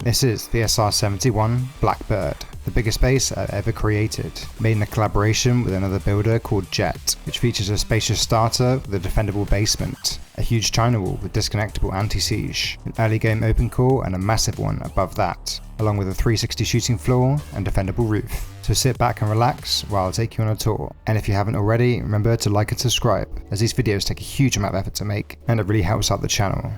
This is the SR-71 Blackbird, the biggest base I've ever created, made in a collaboration with another builder called Jet, which features a spacious starter with a defendable basement, a huge China wall with disconnectable anti-siege, an early game open core and a massive one above that, along with a 360 shooting floor and defendable roof. So sit back and relax while I take you on a tour. And if you haven't already, remember to like and subscribe, as these videos take a huge amount of effort to make and it really helps out the channel.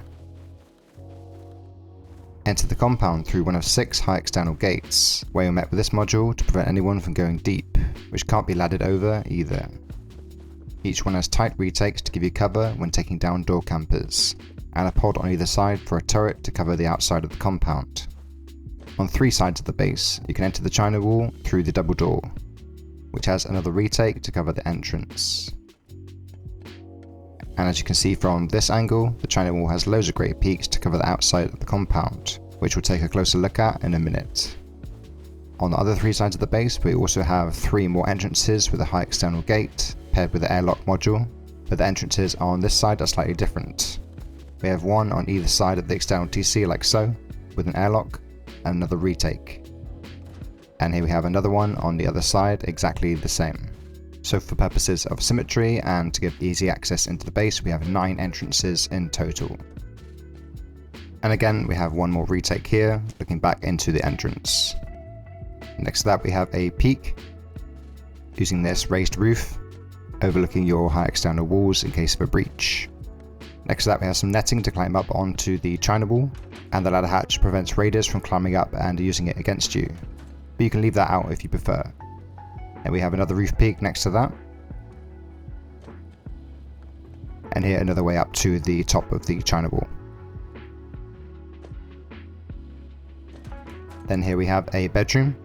Enter the compound through one of 6 high external gates, where you're met with this module to prevent anyone from going deep, which can't be laddered over either. Each one has tight retakes to give you cover when taking down door campers, and a pod on either side for a turret to cover the outside of the compound. On 3 sides of the base, you can enter the China wall through the double door, which has another retake to cover the entrance. And as you can see from this angle, the China wall has loads of great peaks to cover the outside of the compound, which we'll take a closer look at in a minute. On the other 3 sides of the base, we also have 3 more entrances with a high external gate, paired with the airlock module, but the entrances on this side are slightly different. We have one on either side of the external TC like so, with an airlock and another retake. And here we have another one on the other side, exactly the same. So for purposes of symmetry and to give easy access into the base, we have 9 entrances in total. And again, we have one more retake here, looking back into the entrance. Next to that, we have a peak, using this raised roof, overlooking your high external walls in case of a breach. Next to that, we have some netting to climb up onto the China wall, and the ladder hatch prevents raiders from climbing up and using it against you, but you can leave that out if you prefer. And we have another roof peak next to that. And here another way up to the top of the China wall. Then here we have a bedroom,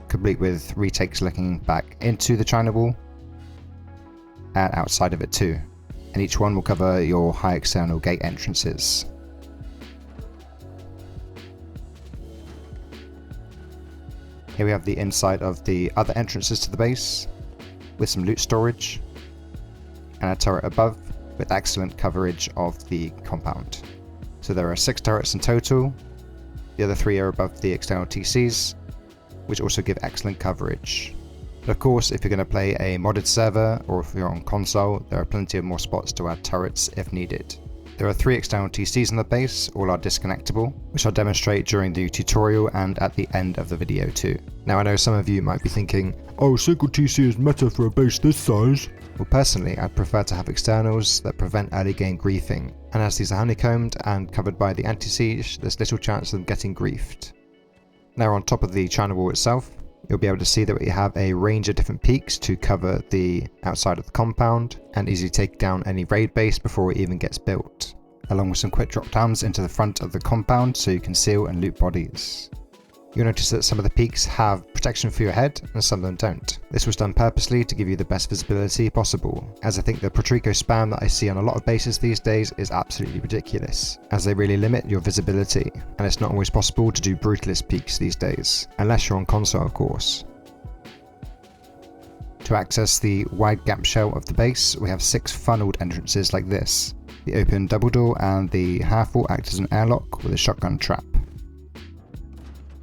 complete with retakes looking back into the China wall and outside of it too. And each one will cover your high external gate entrances. Here we have the inside of the other entrances to the base, with some loot storage, and a turret above with excellent coverage of the compound. So there are 6 turrets in total, the other 3 are above the external TCs, which also give excellent coverage. But of course, if you're going to play a modded server, or if you're on console, there are plenty of more spots to add turrets if needed. There are 3 external TCs in the base, all are disconnectable, which I'll demonstrate during the tutorial and at the end of the video too. Now I know some of you might be thinking, oh, a single TC is meta for a base this size. Well, personally, I'd prefer to have externals that prevent early game griefing, and as these are honeycombed and covered by the anti-siege, there's little chance of them getting griefed. Now on top of the China wall itself, you'll be able to see that we have a range of different peaks to cover the outside of the compound and easily take down any raid base before it even gets built, along with some quick drop downs into the front of the compound so you can seal and loot bodies. You'll notice that some of the peaks have protection for your head and some of them don't. This was done purposely to give you the best visibility possible, as I think the Protrico spam that I see on a lot of bases these days is absolutely ridiculous, as they really limit your visibility, and it's not always possible to do brutalist peaks these days, unless you're on console of course. To access the wide gap shell of the base, we have 6 funneled entrances like this. The open double door and the half wall act as an airlock with a shotgun trap.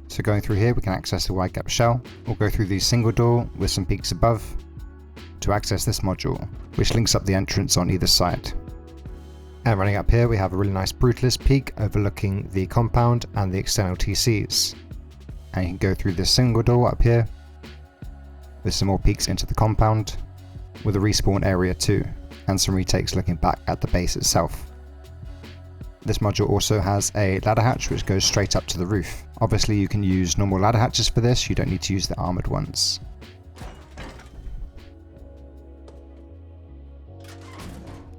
So going through here we can access the wide gap shell. We'll go through the single door with some peaks above to access this module, which links up the entrance on either side. And running up here we have a really nice brutalist peak overlooking the compound and the external TCs. And you can go through this single door up here with some more peaks into the compound, with a respawn area too, and some retakes looking back at the base itself. This module also has a ladder hatch which goes straight up to the roof. Obviously you can use normal ladder hatches for this, you don't need to use the armoured ones.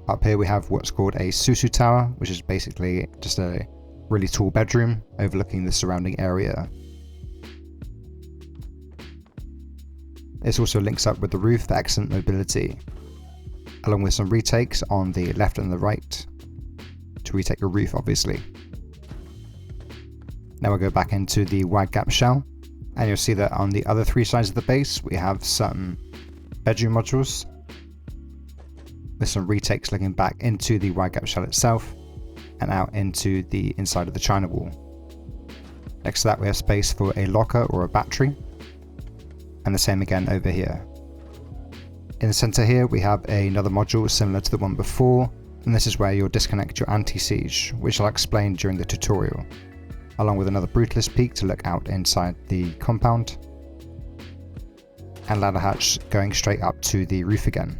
Up here we have what's called a Susu Tower, which is basically just a really tall bedroom overlooking the surrounding area. This also links up with the roof for excellent mobility, along with some retakes on the left and the right, to retake your roof obviously. Now we'll go back into the wide gap shell, and you'll see that on the other 3 sides of the base we have some bedroom modules, with some retakes looking back into the wide gap shell itself, and out into the inside of the China wall. Next to that we have space for a locker or a battery, and the same again over here. In the center here we have another module similar to the one before, and this is where you'll disconnect your anti-siege, which I'll explain during the tutorial, along with another brutalist peak to look out inside the compound, and ladder hatch going straight up to the roof again.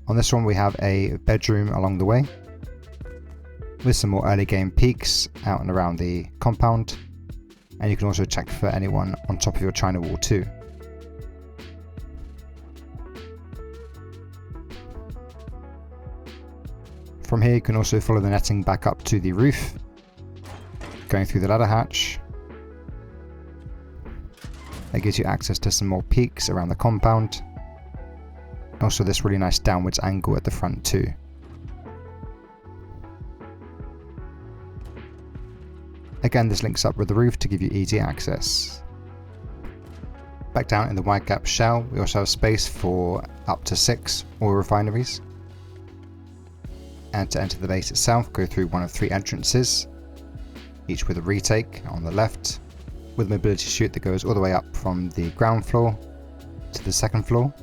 On this one we have a bedroom along the way, with some more early game peaks out and around the compound, and you can also check for anyone on top of your China wall too. From here you can also follow the netting back up to the roof, going through the ladder hatch. That gives you access to some more peaks around the compound. Also this really nice downwards angle at the front too. Again, this links up with the roof to give you easy access. Back down in the wide gap shell, we also have space for up to 6 oil refineries. And to enter the base itself, go through one of 3 entrances, each with a retake on the left, with a mobility chute that goes all the way up from the ground floor to the 2nd floor.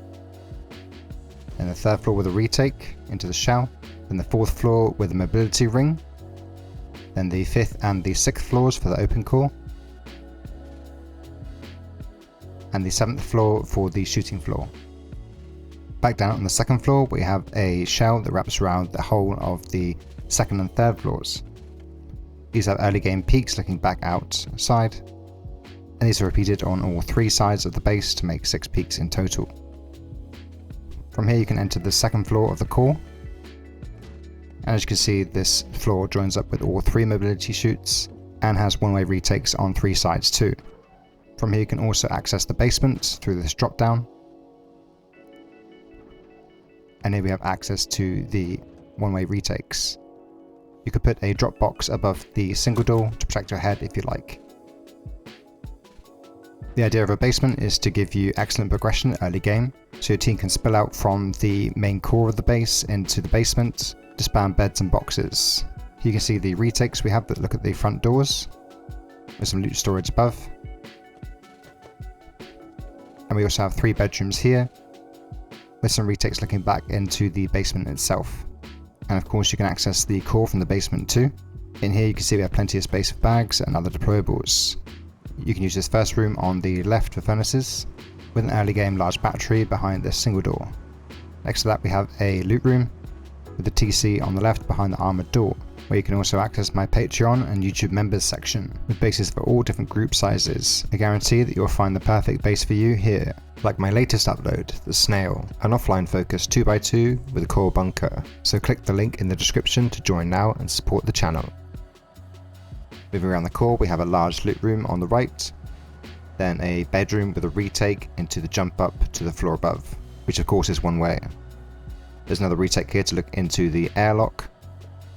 Then the 3rd floor with a retake into the shell, then the 4th floor with a mobility ring, then the 5th and the 6th floors for the open core, and the 7th floor for the shooting floor. Back down on the 2nd floor we have a shell that wraps around the whole of the 2nd and 3rd floors. These have early game peaks looking back outside, and these are repeated on all 3 sides of the base to make 6 peaks in total. From here you can enter the 2nd floor of the core, and as you can see this floor joins up with all 3 mobility chutes and has one-way retakes on 3 sides too. From here you can also access the basement through this drop down, and here we have access to the one-way retakes. You could put a drop box above the single door to protect your head if you like. The idea of a basement is to give you excellent progression early game, so your team can spill out from the main core of the base into the basement to spam beds and boxes. You can see the retakes we have that look at the front doors, with some loot storage above. And we also have 3 bedrooms here, with some retakes looking back into the basement itself. And of course you can access the core from the basement too. In here you can see we have plenty of space for bags and other deployables. You can use this first room on the left for furnaces, with an early game large battery behind this single door. Next to that we have a loot room, with the TC on the left behind the armoured door, where you can also access my Patreon and YouTube members section, with bases for all different group sizes. I guarantee that you'll find the perfect base for you here, like my latest upload, the Snail, an offline focused 2x2 with a core bunker, so click the link in the description to join now and support the channel. Moving around the core we have a large loot room on the right, then a bedroom with a retake into the jump up to the floor above, which of course is one way. There's another retake here to look into the airlock,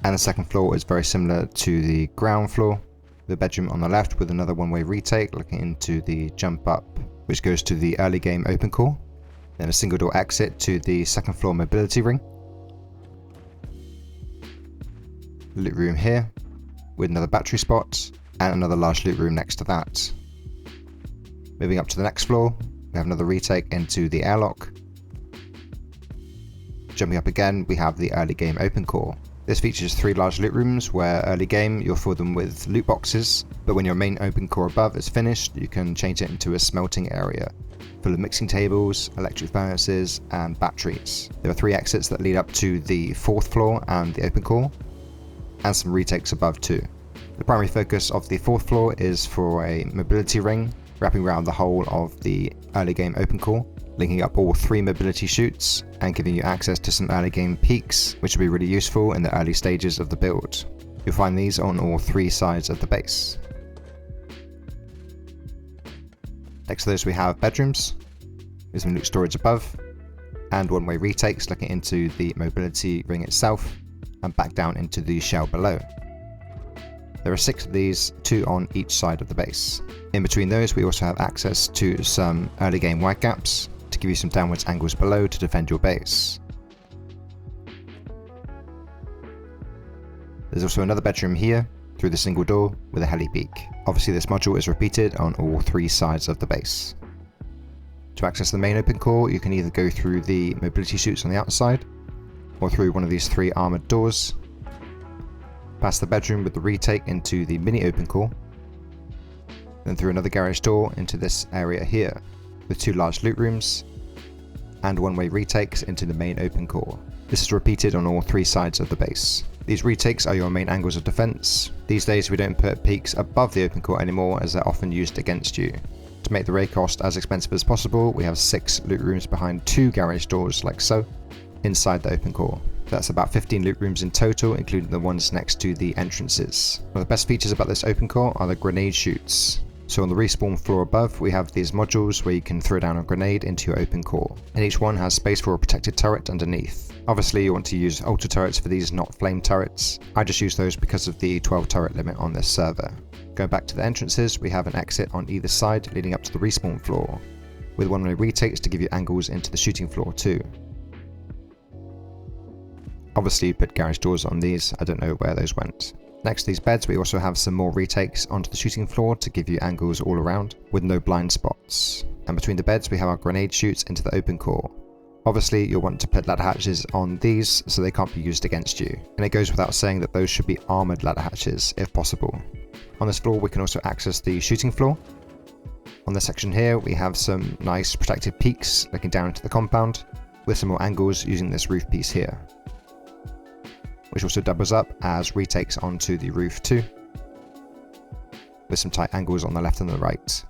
and the 2nd floor is very similar to the ground floor, the bedroom on the left with another one-way retake looking into the jump up, which goes to the early game open core, then a single door exit to the 2nd floor mobility ring. Loot room here, with another battery spot, and another large loot room next to that. Moving up to the next floor, we have another retake into the airlock. Jumping up again, we have the early game open core. This features 3 large loot rooms where early game you'll fill them with loot boxes, but when your main open core above is finished, you can change it into a smelting area, full of mixing tables, electric furnaces, and batteries. There are 3 exits that lead up to the 4th floor and the open core, and some retakes above too. The primary focus of the 4th floor is for a mobility ring, wrapping around the whole of the early game open core, linking up all 3 mobility chutes, and giving you access to some early game peaks, which will be really useful in the early stages of the build. You'll find these on all 3 sides of the base. Next to those we have bedrooms, with some loot storage above, and one-way retakes looking into the mobility ring itself, and back down into the shell below. There are 6 of these, 2 on each side of the base. In between those we also have access to some early game wide gaps, to give you some downwards angles below to defend your base. There's also another bedroom here, through the single door with a heli peak. Obviously this module is repeated on all 3 sides of the base. To access the main open core, you can either go through the mobility chutes on the outside, or through one of these 3 armoured doors, past the bedroom with the retake into the mini open core, then through another garage door into this area here, with 2 large loot rooms, and one-way retakes into the main open core. This is repeated on all 3 sides of the base. These retakes are your main angles of defense. These days we don't put peaks above the open core anymore, as they're often used against you. To make the raid cost as expensive as possible, we have 6 loot rooms behind 2 garage doors like so, inside the open core. That's about 15 loot rooms in total, including the ones next to the entrances. One of the best features about this open core are the grenade chutes. So on the respawn floor above, we have these modules where you can throw down a grenade into your open core, and each one has space for a protected turret underneath. Obviously you want to use ultra turrets for these, not flame turrets. I just use those because of the 12 turret limit on this server. Going back to the entrances, we have an exit on either side leading up to the respawn floor, with one-way retakes to give you angles into the shooting floor too. Obviously you put garage doors on these, I don't know where those went. Next to these beds we also have some more retakes onto the shooting floor to give you angles all around, with no blind spots. And between the beds we have our grenade chutes into the open core. Obviously you'll want to put ladder hatches on these so they can't be used against you, and it goes without saying that those should be armoured ladder hatches if possible. On this floor we can also access the shooting floor. On this section here we have some nice protected peaks looking down into the compound, with some more angles using this roof piece here, which also doubles up as retakes onto the roof too, with some tight angles on the left and the right.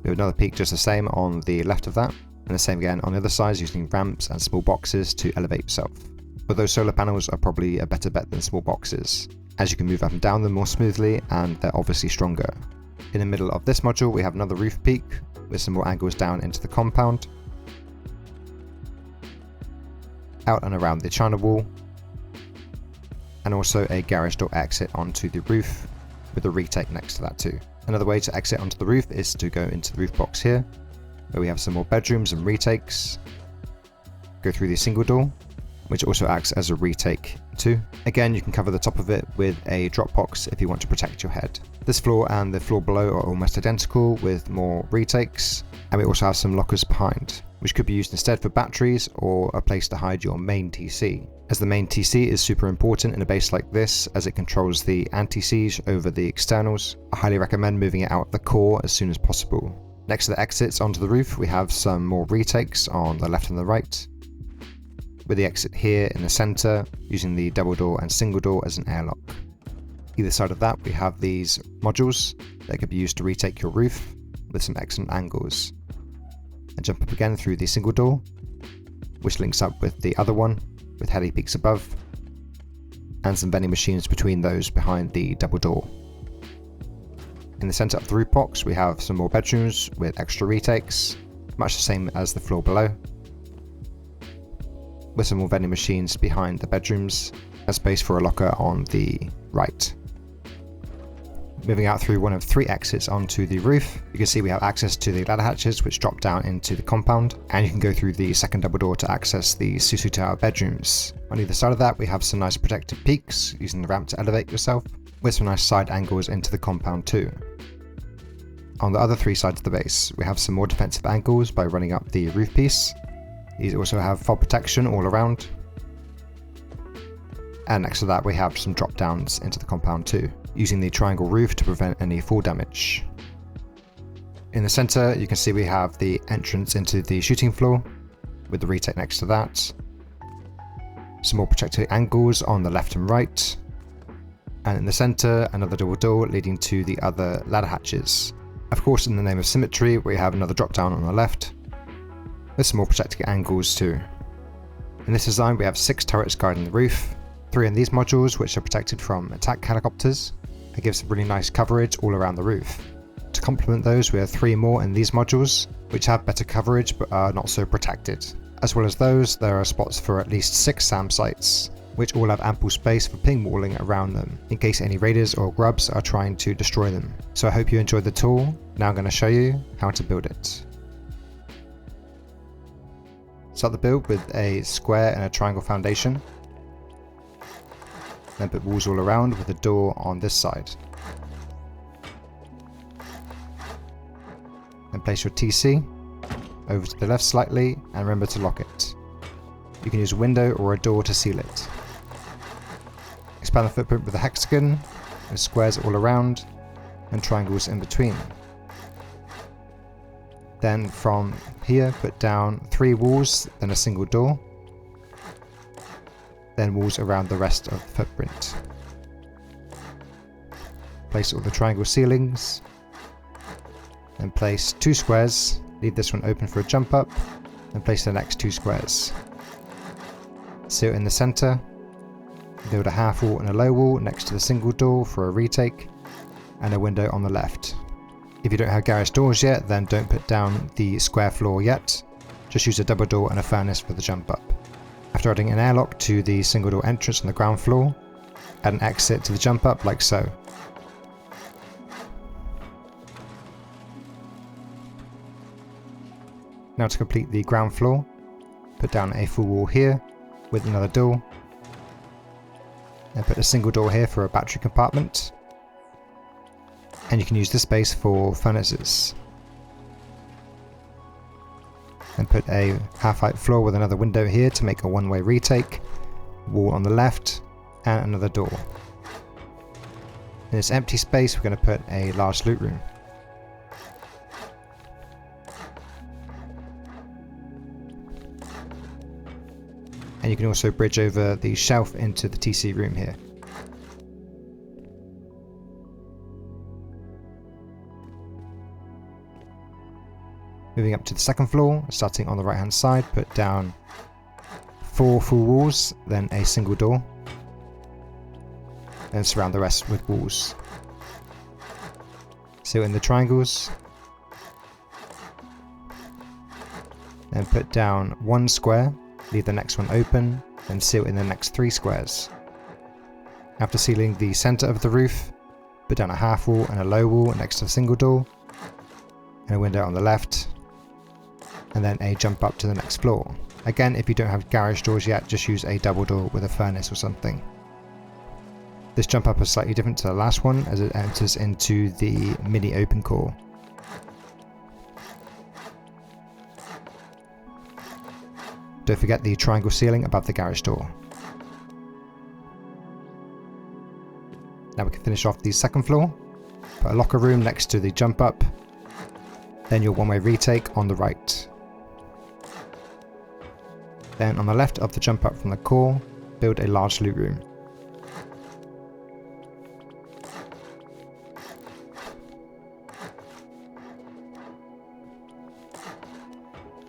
We have another peak just the same on the left of that, and the same again on the other sides using ramps and small boxes to elevate yourself. But those solar panels are probably a better bet than small boxes, as you can move up and down them more smoothly and they're obviously stronger. In the middle of this module we have another roof peak with some more angles down into the compound, out and around the China wall, and also a garage door exit onto the roof with a retake next to that too. Another way to exit onto the roof is to go into the roof box here, where we have some more bedrooms and retakes. Go through the single door, which also acts as a retake too. Again, you can cover the top of it with a drop box if you want to protect your head. This floor and the floor below are almost identical with more retakes, and we also have some lockers behind, which could be used instead for batteries or a place to hide your main TC. As the main TC is super important in a base like this, as it controls the anti-siege over the externals, I highly recommend moving it out of the core as soon as possible. Next to the exits onto the roof we have some more retakes on the left and the right, with the exit here in the centre using the double door and single door as an airlock. Either side of that we have these modules that could be used to retake your roof with some excellent angles, and jump up again through the single door, which links up with the other one with heli peaks above, and some vending machines between those behind the double door. In the centre of the roof box we have some more bedrooms with extra retakes, much the same as the floor below, with some more vending machines behind the bedrooms, and space for a locker on the right. Moving out through one of 3 exits onto the roof, you can see we have access to the ladder hatches which drop down into the compound, and you can go through the second double door to access the Susu Tower bedrooms. On either side of that we have some nice protected peaks using the ramp to elevate yourself, with some nice side angles into the compound too. On the other 3 sides of the base we have some more defensive angles by running up the roof piece. These also have fall protection all around, and next to that we have some drop downs into the compound too, using the triangle roof to prevent any fall damage. In the centre you can see we have the entrance into the shooting floor with the retake next to that, some more protected angles on the left and right, and in the centre another double door leading to the other ladder hatches. Of course, in the name of symmetry we have another drop down on the left with some more protected angles too. In this design we have 6 turrets guarding the roof, 3 in these modules which are protected from attack helicopters. It gives really nice coverage all around the roof. To complement those we have 3 more in these modules which have better coverage but are not so protected. As well as those, there are spots for at least 6 SAM sites, which all have ample space for ping walling around them in case any raiders or grubs are trying to destroy them. So I hope you enjoyed the tool. Now I'm going to show you how to build it. Start the build with a square and a triangle foundation. then put walls all around with a door on this side. Then place your TC over to the left slightly and remember to lock it. You can use a window or a door to seal it. Expand the footprint with a hexagon, with squares all around and triangles in between. Then from here put down 3 walls, then a single door, then walls around the rest of the footprint. Place all the triangle ceilings, then place 2 squares, leave this one open for a jump up, and place the next 2 squares. Seal in the centre, build a half wall and a low wall next to the single door for a retake, and a window on the left. If you don't have garage doors yet, then don't put down the square floor yet, just use a double door and a furnace for the jump up. After adding an airlock to the single door entrance on the ground floor, add an exit to the jump up like so. Now to complete the ground floor, put down a full wall here with another door, and put a single door here for a battery compartment, and you can use this space for furnaces. And put a half-height floor with another window here to make a one-way retake, wall on the left, and another door. In this empty space we're going to put a large loot room. And you can also bridge over the shelf into the TC room here. Moving up to the second floor, starting on the right hand side, put down 4 full walls, then a single door, and surround the rest with walls. Seal in the triangles, then put down 1 square, leave the next one open, then seal in the next 3 squares. After sealing the centre of the roof, put down a half wall and a low wall next to the single door, and a window on the left, and then a jump up to the next floor. Again, if you don't have garage doors yet, just use a double door with a furnace or something. This jump up is slightly different to the last one as it enters into the mini open core. Don't forget the triangle ceiling above the garage door. Now we can finish off the second floor. Put a locker room next to the jump up, then your one-way retake on the right. Then on the left of the jump up from the core, build a large loot room.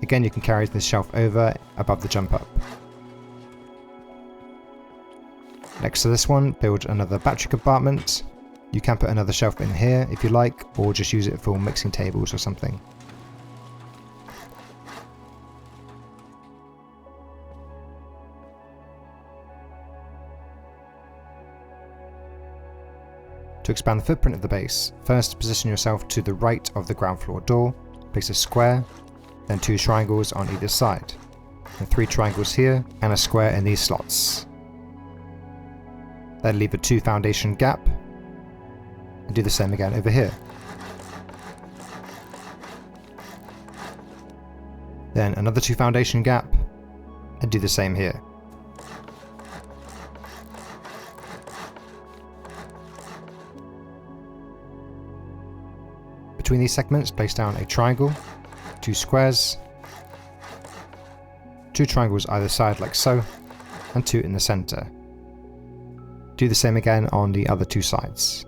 Again, you can carry this shelf over above the jump up. Next to this one, build another battery compartment. You can put another shelf in here if you like, or just use it for mixing tables or something. To expand the footprint of the base, first position yourself to the right of the ground floor door, place a square, then 2 triangles on either side, and 3 triangles here, and a square in these slots. Then leave a 2 foundation gap, and do the same again over here. Then another 2 foundation gap, and do the same here. Between these segments, place down a triangle, 2 squares, 2 triangles either side like so, and 2 in the centre. Do the same again on the other 2 sides.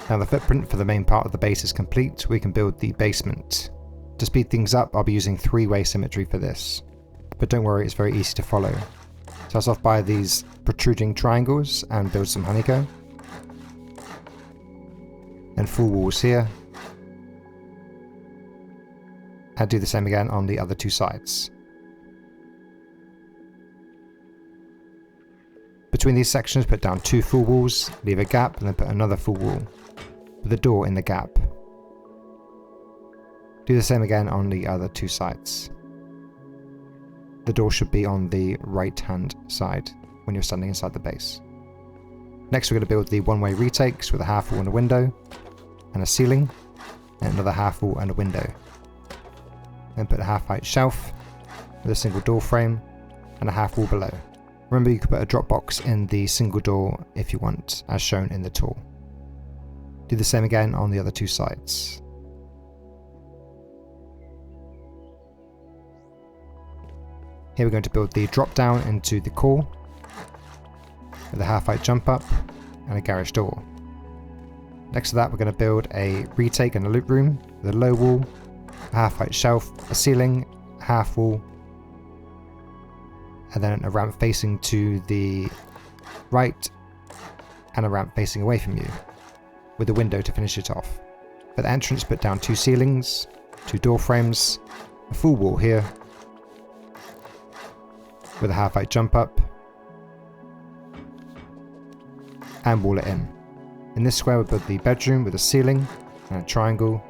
Now the footprint for the main part of the base is complete, we can build the basement. To speed things up, I'll be using 3-way symmetry for this, but don't worry, it's very easy to follow. Start off by these protruding triangles and build some honeycomb. And full walls here. And do the same again on the other 2 sides. Between these sections, put down 2 full walls, leave a gap, and then put another full wall with a door in the gap. Do the same again on the other 2 sides. The door should be on the right hand side when you're standing inside the base. Next we're going to build the one-way retakes with a half wall and a window, and a ceiling, and another half wall and a window. Then put a half height shelf with a single door frame and a half wall below. Remember, you can put a drop box in the single door if you want, as shown in the tool. Do the same again on the other 2 sides. Here we're going to build the drop down into the core with a half height jump up and a garage door. Next to that we're going to build a retake and a loot room with a low wall, a half height shelf, a ceiling, a half wall, and then a ramp facing to the right and a ramp facing away from you with a window to finish it off. For the entrance, put down 2 ceilings, 2 door frames, a full wall here with a half height jump up, and wall it in. In this square we build the bedroom with a ceiling and a triangle,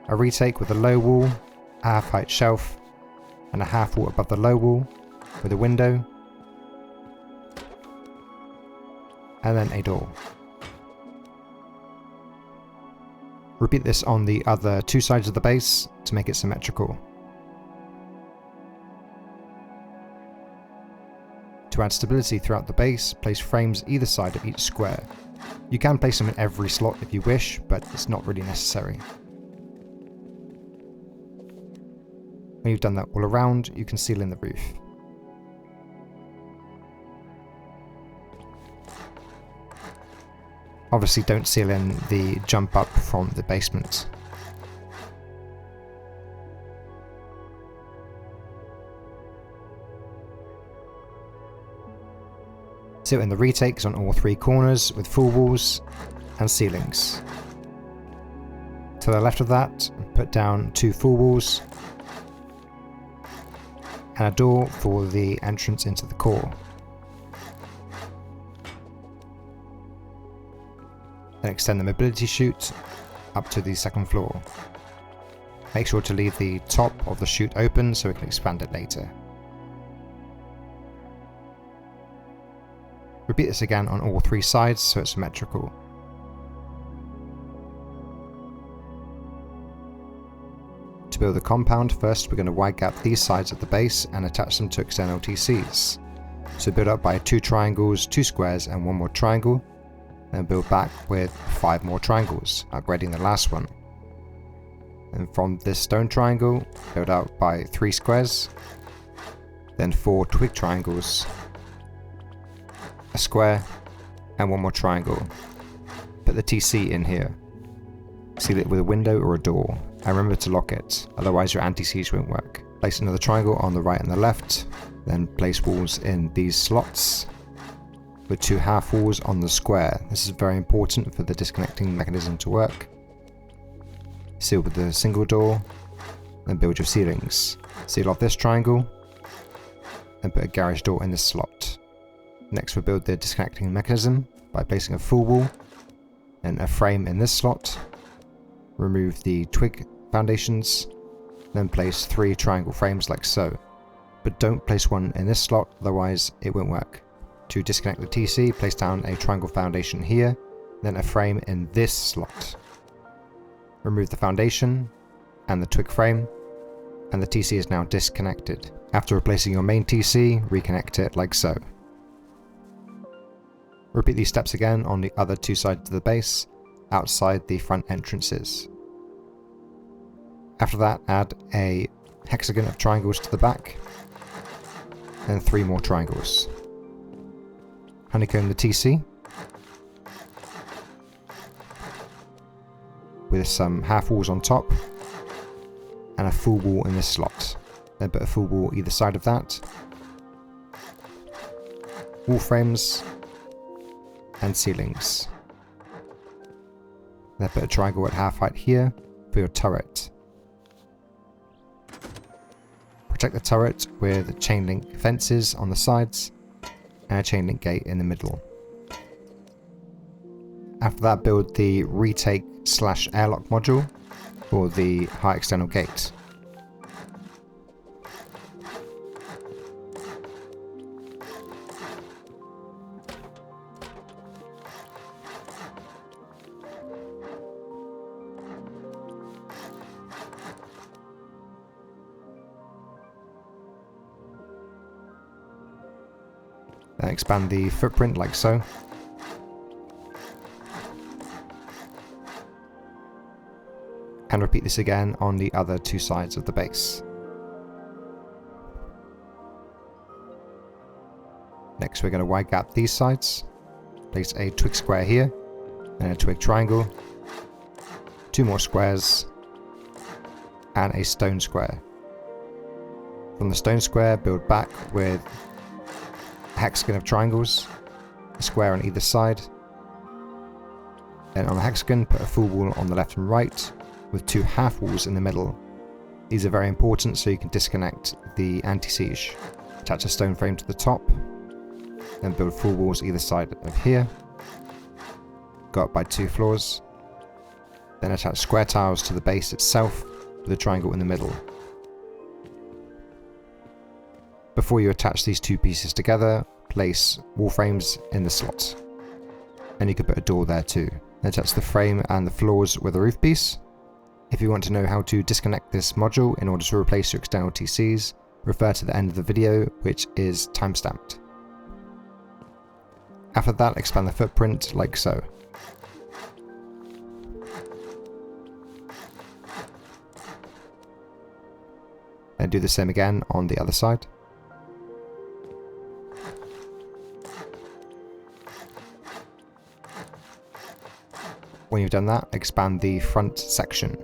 a retake with a low wall, a half height shelf, and a half wall above the low wall with a window, and then a door. Repeat this on the other 2 sides of the base to make it symmetrical. To add stability throughout the base, place frames either side of each square. You can place them in every slot if you wish, but it's not really necessary. When you've done that all around, you can seal in the roof. Obviously don't seal in the jump up from the basement. Seal in the retakes on all 3 corners with full walls and ceilings. To the left of that, put down 2 full walls and a door for the entrance into the core. Then extend the mobility chute up to the 2nd floor. Make sure to leave the top of the chute open so we can expand it later. Repeat this again on all 3 sides so it's symmetrical. To build the compound, first we're going to wide gap these sides of the base and attach them to external TCs. So build up by 2 triangles, 2 squares and 1 more triangle, then build back with 5 more triangles, upgrading the last one. And from this stone triangle, build out by 3 squares, then 4 twig triangles, a square, and 1 more triangle. Put the TC in here. Seal it with a window or a door, and remember to lock it, otherwise your anti-siege won't work. Place another triangle on the right and the left, then place walls in these slots, with 2 half walls on the square. This is very important for the disconnecting mechanism to work. Seal with the single door, then build your ceilings. Seal off this triangle, then put a garage door in this slot. Next we'll build the disconnecting mechanism by placing a full wall and a frame in this slot. Remove the twig foundations, then place 3 triangle frames like so. But don't place one in this slot, otherwise it won't work. To disconnect the TC, place down a triangle foundation here, then a frame in this slot. Remove the foundation and the twig frame, and the TC is now disconnected. After replacing your main TC, reconnect it like so. Repeat these steps again on the other 2 sides of the base, outside the front entrances. After that, add a hexagon of triangles to the back, and 3 more triangles. Honeycomb the TC, with some half walls on top, and a full wall in this slot. Then put a full wall either side of that, wall frames, and ceilings. Then put a triangle at half height here for your turret. Protect the turret with chain link fences on the sides and a chain link gate in the middle. After that, build the retake/airlock module for the high external gate. Then expand the footprint like so. And repeat this again on the other two sides of the base. Next, we're going to wide gap these sides. Place a twig square here, and a twig triangle, 2 more squares, and a stone square. From the stone square, build back with a hexagon of triangles, a square on either side. Then on the hexagon, put a full wall on the left and right, with 2 half walls in the middle. These are very important so you can disconnect the anti-siege. Attach a stone frame to the top, then build full walls either side of here. Go up by 2 floors. Then attach square tiles to the base itself with a triangle in the middle. Before you attach these 2 pieces together, place wall frames in the slot. And you could put a door there too. Then attach the frame and the floors with a roof piece. If you want to know how to disconnect this module in order to replace your external TCs, refer to the end of the video, which is timestamped. After that, expand the footprint like so. Then do the same again on the other side. When you've done that, expand the front section.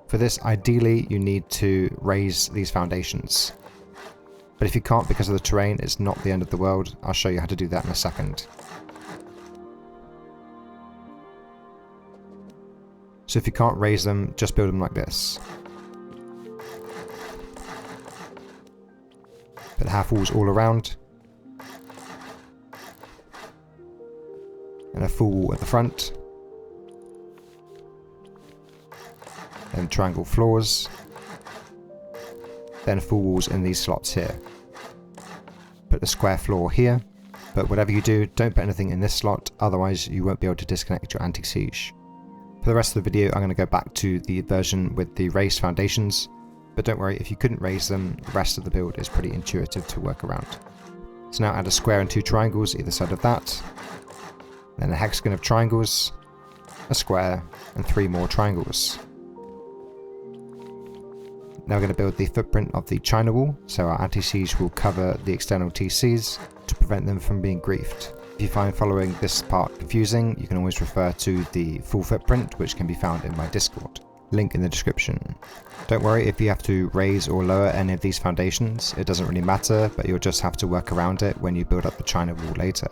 For this, ideally, you need to raise these foundations. But if you can't because of the terrain, it's not the end of the world. I'll show you how to do that in a second. So if you can't raise them, just build them like this. Put half walls all around. And a full wall at the front. Then triangle floors. Then full walls in these slots here. Put the square floor here, but whatever you do, don't put anything in this slot, otherwise you won't be able to disconnect your anti-siege. For the rest of the video, I'm going to go back to the version with the raised foundations, but don't worry, if you couldn't raise them, the rest of the build is pretty intuitive to work around. So now add a square and 2 triangles either side of that, then a hexagon of triangles, a square, and 3 more triangles. Now we're going to build the footprint of the China wall, so our anti-siege will cover the external TCs to prevent them from being griefed. If you find following this part confusing, you can always refer to the full footprint, which can be found in my Discord. Link in the description. Don't worry if you have to raise or lower any of these foundations, it doesn't really matter, but you'll just have to work around it when you build up the China wall later.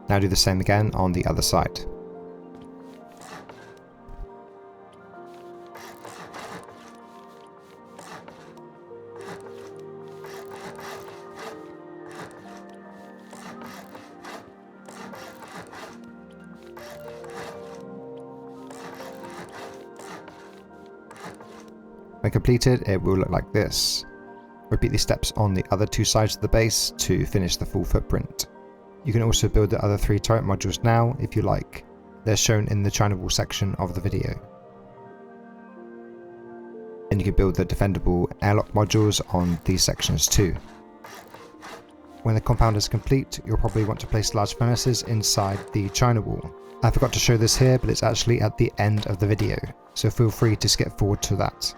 Now do the same again on the other side. When completed, it will look like this. Repeat these steps on the other 2 sides of the base to finish the full footprint. You can also build the other 3 turret modules now if you like. They're shown in the China wall section of the video. And you can build the defendable airlock modules on these sections too. When the compound is complete, you'll probably want to place large furnaces inside the China wall. I forgot to show this here, but it's actually at the end of the video, so feel free to skip forward to that.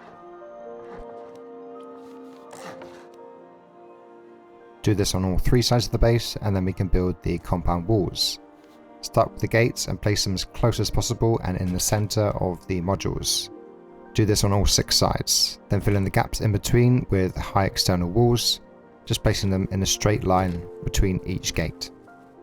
Do this on all 3 sides of the base, and then we can build the compound walls. Start with the gates and place them as close as possible and in the center of the modules. Do this on all 6 sides, then fill in the gaps in between with high external walls, just placing them in a straight line between each gate.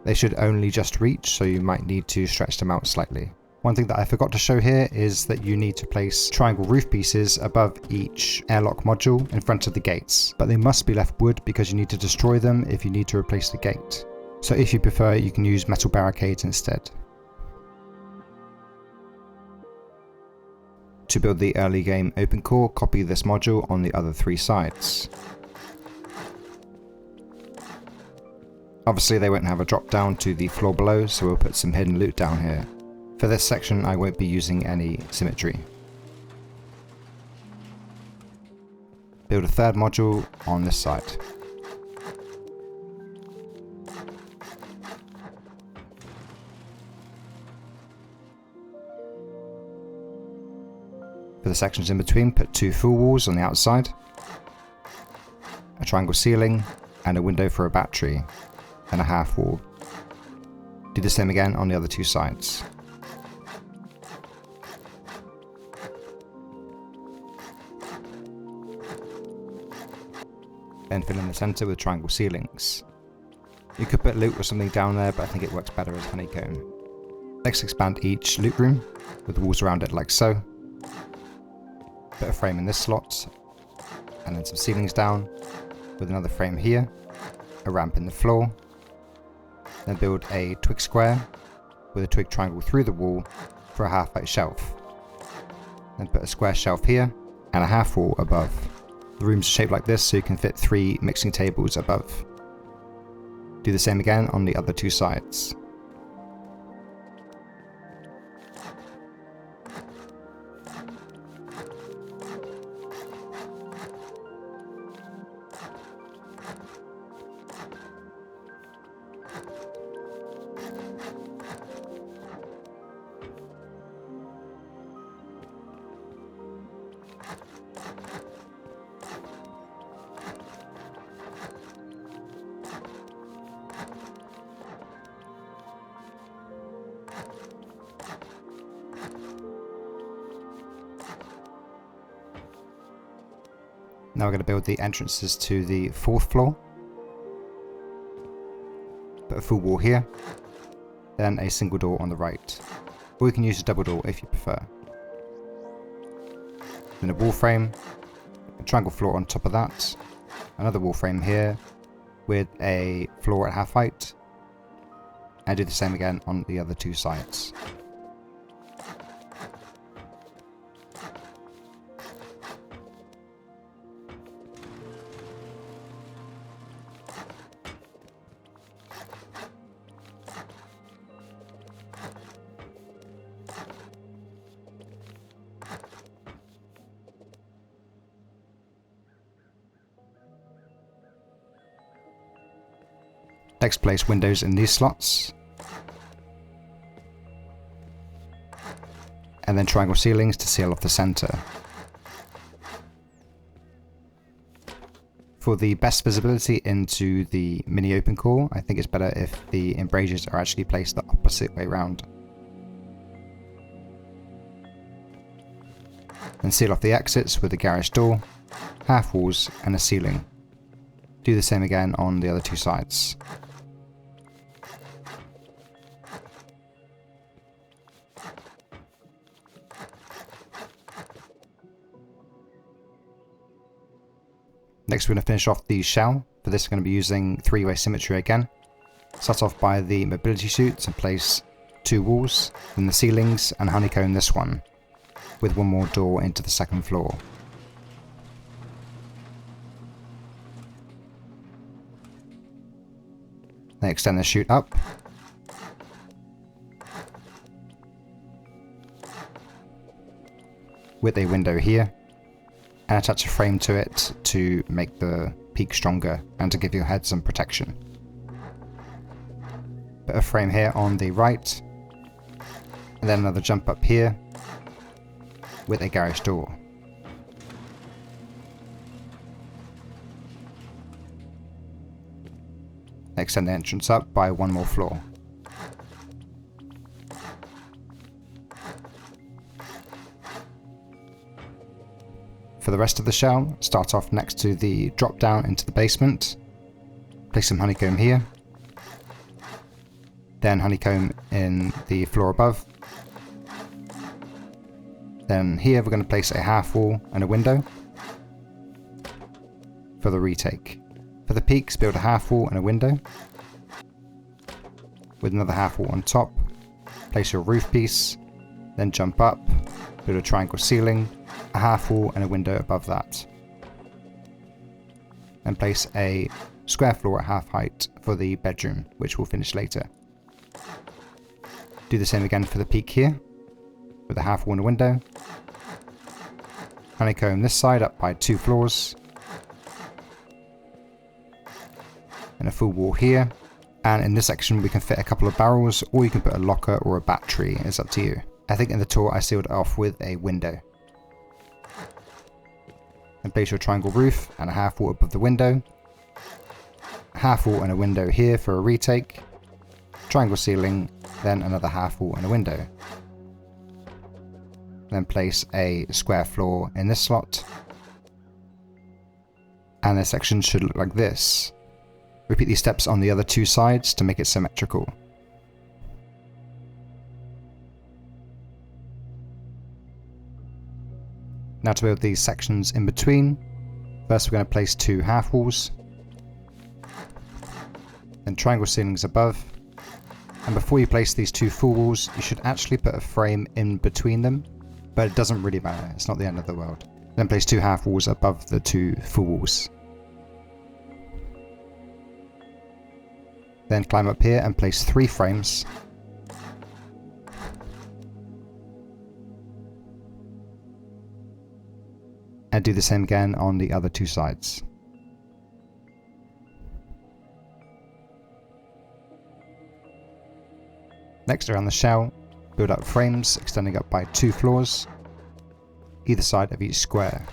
They should only just reach, so you might need to stretch them out slightly. One thing that I forgot to show here is that you need to place triangle roof pieces above each airlock module in front of the gates, but they must be left wood because you need to destroy them if you need to replace the gate. So if you prefer, you can use metal barricades instead. To build the early game open core, copy this module on the other 3 sides. Obviously they won't have a drop down to the floor below, so we'll put some hidden loot down here. For this section I won't be using any symmetry. Build a 3rd module on this side. For the sections in between, put 2 full walls on the outside, a triangle ceiling, and a window for a battery, and a half wall. Do the same again on the other 2 sides. Then fill in the centre with triangle ceilings. You could put loot or something down there, but I think it works better as honeycomb. Next, expand each loot room with walls around it like so. Put a frame in this slot, and then some ceilings down, with another frame here, a ramp in the floor. Then build a twig square with a twig triangle through the wall for a half height shelf. Then put a square shelf here and a half wall above. The rooms are shaped like this so you can fit 3 mixing tables above. Do the same again on the other 2 sides. Now we're going to build the entrances to the 4th floor. Put a full wall here, then a single door on the right. Or you can use a double door if you prefer. Then a wall frame, a triangle floor on top of that, another wall frame here with a floor at half height, and do the same again on the other 2 sides. Next, place windows in these slots, and then triangle ceilings to seal off the centre. For the best visibility into the mini open core, I think it's better if the embrasures are actually placed the opposite way round. Then seal off the exits with a garage door, half walls and a ceiling. Do the same again on the other 2 sides. Next we're going to finish off the shell. For this we're going to be using 3-way symmetry again. Start off by the mobility chutes and place 2 walls, then the ceilings and honeycomb this one, with 1 more door into the 2nd floor. Then extend the chute up. With a window here. And attach a frame to it to make the peak stronger and to give your head some protection. Put a frame here on the right, and then another jump up here with a garage door. Extend the entrance up by 1 more floor. For the rest of the shell, start off next to the drop down into the basement. Place some honeycomb here. Then honeycomb in the floor above. Then here we're going to place a half wall and a window for the retake. For the peaks, build a half wall and a window with another half wall on top. Place your roof piece, then jump up, build a triangle ceiling, a half wall and a window above that. Then place a square floor at half height for the bedroom, which we'll finish later. Do the same again for the peak here, with a half wall and a window. Honeycomb this side up by 2 floors. And a full wall here. And in this section we can fit a couple of barrels, or you can put a locker or a battery, it's up to you. I think in the tour I sealed it off with a window. And place your triangle roof and a half wall above the window. A half wall and a window here for a retake. Triangle ceiling, then another half wall and a window. Then place a square floor in this slot. And this section should look like this. Repeat these steps on the other 2 sides to make it symmetrical. Now to build these sections in between, first we're going to place 2 half walls, then triangle ceilings above, and before you place these 2 full walls you should actually put a frame in between them, but it doesn't really matter, it's not the end of the world. Then place 2 half walls above the 2 full walls. Then climb up here and place 3 frames. And do the same again on the other 2 sides. Next, around the shell, build up frames extending up by 2 floors, either side of each square.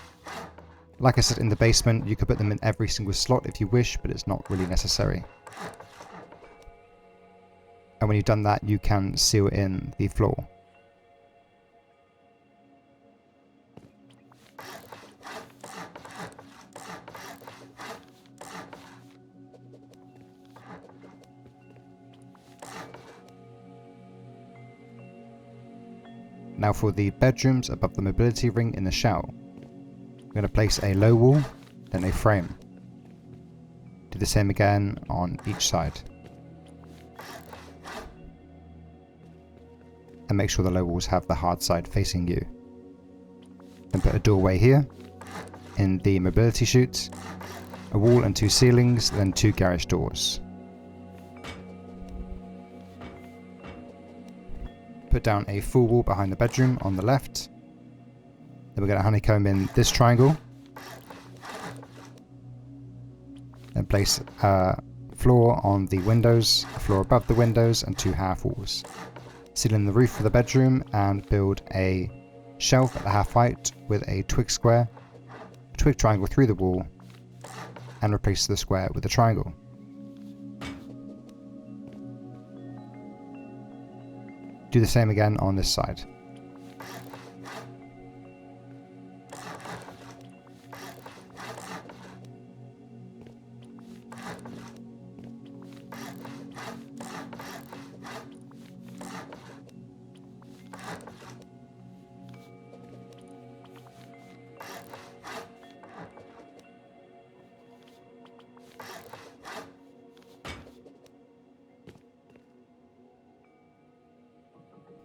Like I said in the basement, you could put them in every single slot if you wish, but it's not really necessary. And when you've done that, you can seal in the floor. Now for the bedrooms above the mobility ring in the shell. I'm going to place a low wall, then a frame. Do the same again on each side. And make sure the low walls have the hard side facing you. Then put a doorway here, in the mobility chute, a wall and 2 ceilings, then 2 garage doors. Put down a full wall behind the bedroom on the left. Then we're going to honeycomb in this triangle. Then place a floor on the windows, a floor above the windows, and 2 half walls. Seal in the roof for the bedroom and build a shelf at the half height with a twig square, a twig triangle through the wall, and replace the square with a triangle. Do the same again on this side.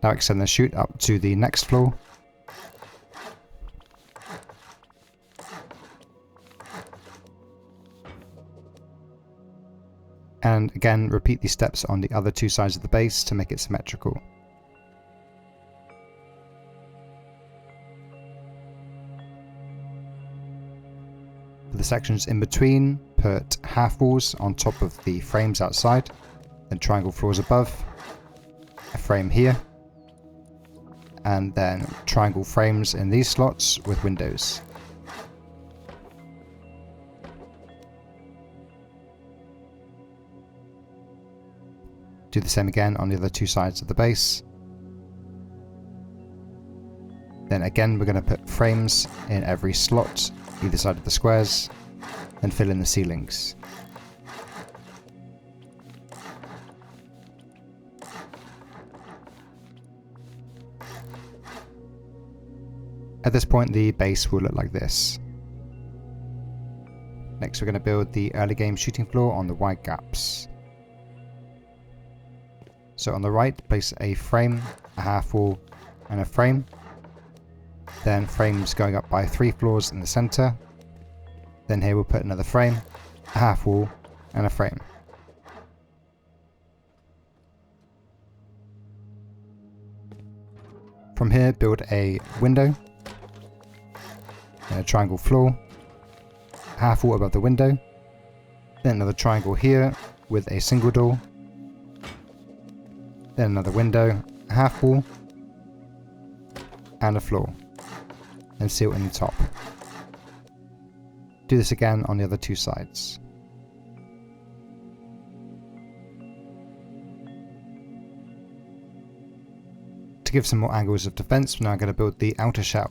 Now extend the chute up to the next floor. And again, repeat these steps on the other 2 sides of the base to make it symmetrical. For the sections in between, put half walls on top of the frames outside, then triangle floors above, a frame here, and then triangle frames in these slots with windows. Do the same again on the other 2 sides of the base. Then again we're going to put frames in every slot, either side of the squares, and fill in the ceilings. At this point the base will look like this. Next we're going to build the early game shooting floor on the wide gaps. So on the right, place a frame, a half wall and a frame. Then frames going up by 3 floors in the center. Then here we'll put another frame, a half wall and a frame. From here build a window, then a triangle floor, a half wall above the window, then another triangle here with a single door, then another window, a half wall and a floor, and seal in the top. Do this again on the other 2 sides. To give some more angles of defense, we're now going to build the outer shell.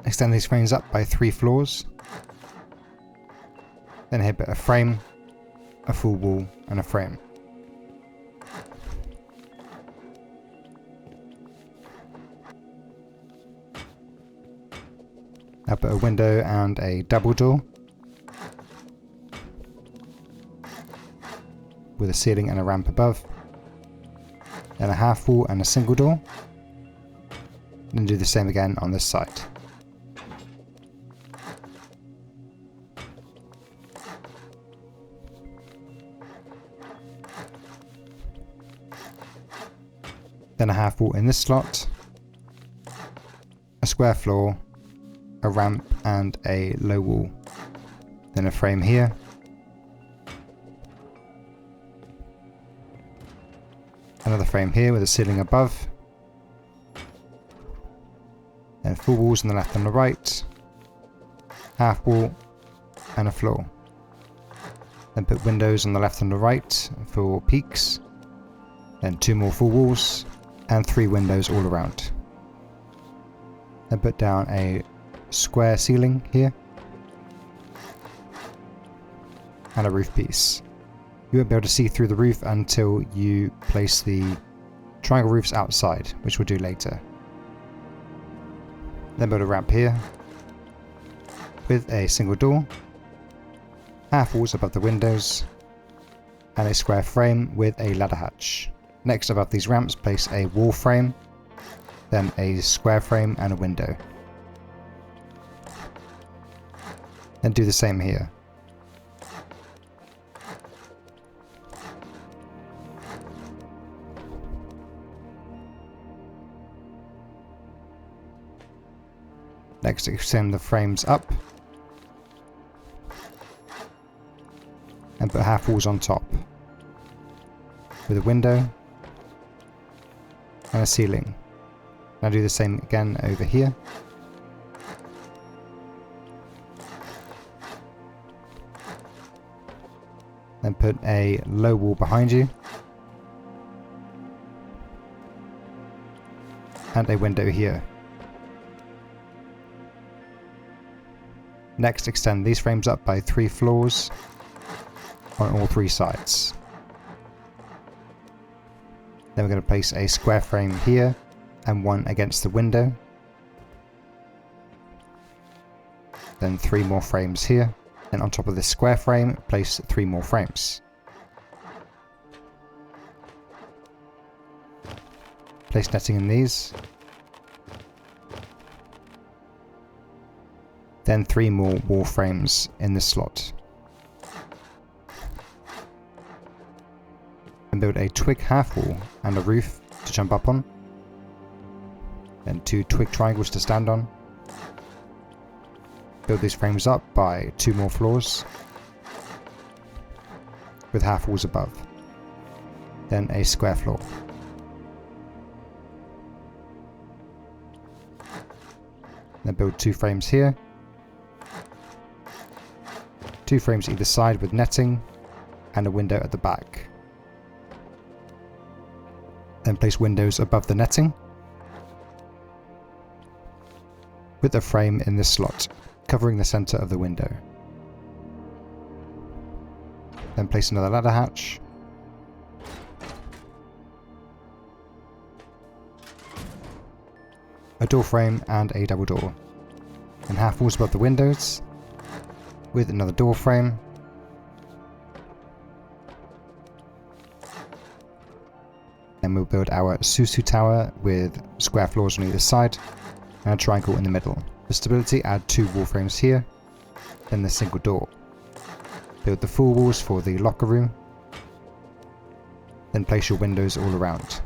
Extend these frames up by 3 floors. Then here put a frame, a full wall and a frame. Now put a window and a double door with a ceiling and a ramp above. Then a half wall and a single door. Then do the same again on this side. Then a half wall in this slot, a square floor, a ramp and a low wall. Then a frame here. Another frame here with a ceiling above. Then full walls on the left and the right. Half wall and a floor. Then put windows on the left and the right for peaks. Then 2 more full walls and 3 windows all around. Then put down a square ceiling here and a roof piece. You won't be able to see through the roof until you place the triangle roofs outside, which we'll do later. Then build a ramp here with a single door, half walls above the windows and a square frame with a ladder hatch. Next, above these ramps, place a wall frame, then a square frame and a window. Then do the same here. Next, extend the frames up and put half walls on top with a window and a ceiling. Now do the same again over here. Then put a low wall behind you and a window here. Next, extend these frames up by 3 floors on all 3 sides. Then we're going to place a square frame here and 1 against the window. Then 3 more frames here. Then on top of this square frame, place 3 more frames. Place netting in these. Then 3 more wall frames in this slot. And build a twig half wall and a roof to jump up on. Then 2 twig triangles to stand on. Build these frames up by 2 more floors with half walls above. Then a square floor. Then build 2 frames here. 2 frames either side with netting and a window at the back. Then place windows above the netting with a frame in this slot, covering the center of the window. Then place another ladder hatch. a door frame and a double door. Then half walls above the windows with another door frame. Then we'll build our Susu tower with square floors on either side and a triangle in the middle. For stability, add 2 wall frames here, then the single door. Build the full walls for the locker room, then place your windows all around.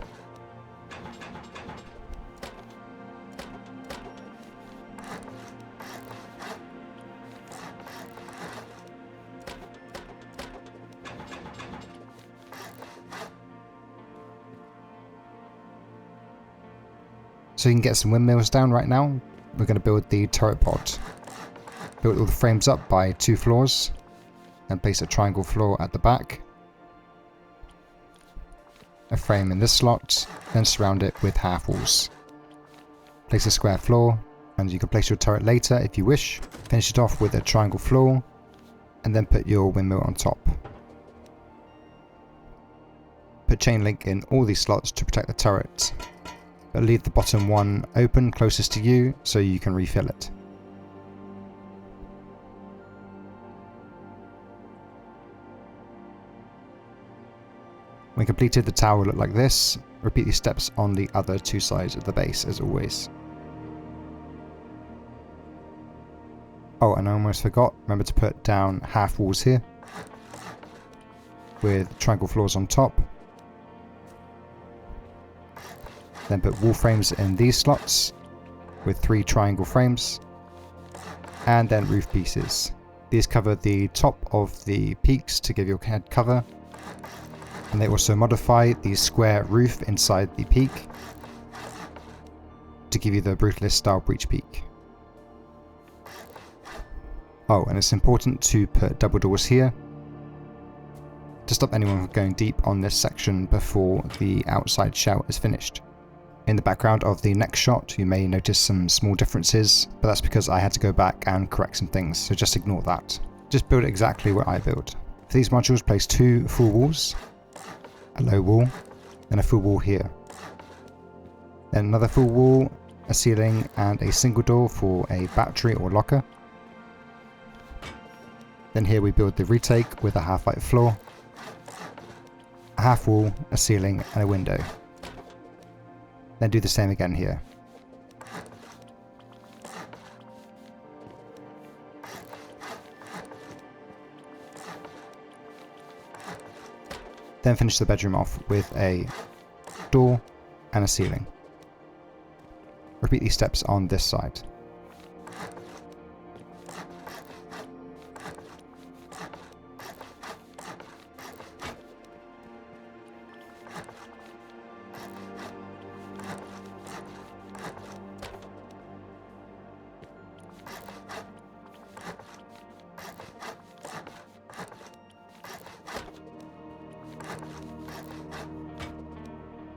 So you can get some windmills down right now. We're going to build the turret pod. Build all the frames up by 2 floors and place a triangle floor at the back. A frame in this slot, then surround it with half walls. Place a square floor, and you can place your turret later if you wish. Finish it off with a triangle floor, and then put your windmill on top. Put chain link in all these slots to protect the turret, but leave the bottom one open closest to you so you can refill it. When completed, the tower will look like this. Repeat these steps on the other 2 sides of the base as always. Oh, and I almost forgot, remember to put down half walls here with triangle floors on top. Then put wall frames in these slots with 3 triangle frames, and then roof pieces. These cover the top of the peaks to give your head cover, and they also modify the square roof inside the peak to give you the Brutalist style breach peak. Oh, and it's important to put double doors here to stop anyone from going deep on this section before the outside shell is finished. In the background of the next shot you may notice some small differences, but that's because I had to go back and correct some things, so just ignore that. Just build exactly what I built. For these modules, place 2 full walls, a low wall, then a full wall here. Then another full wall, a ceiling, and a single door for a battery or locker. Then here we build the retake with a half-height floor, a half wall, a ceiling, and a window. Then do the same again here. Then finish the bedroom off with a door and a ceiling. Repeat these steps on this side.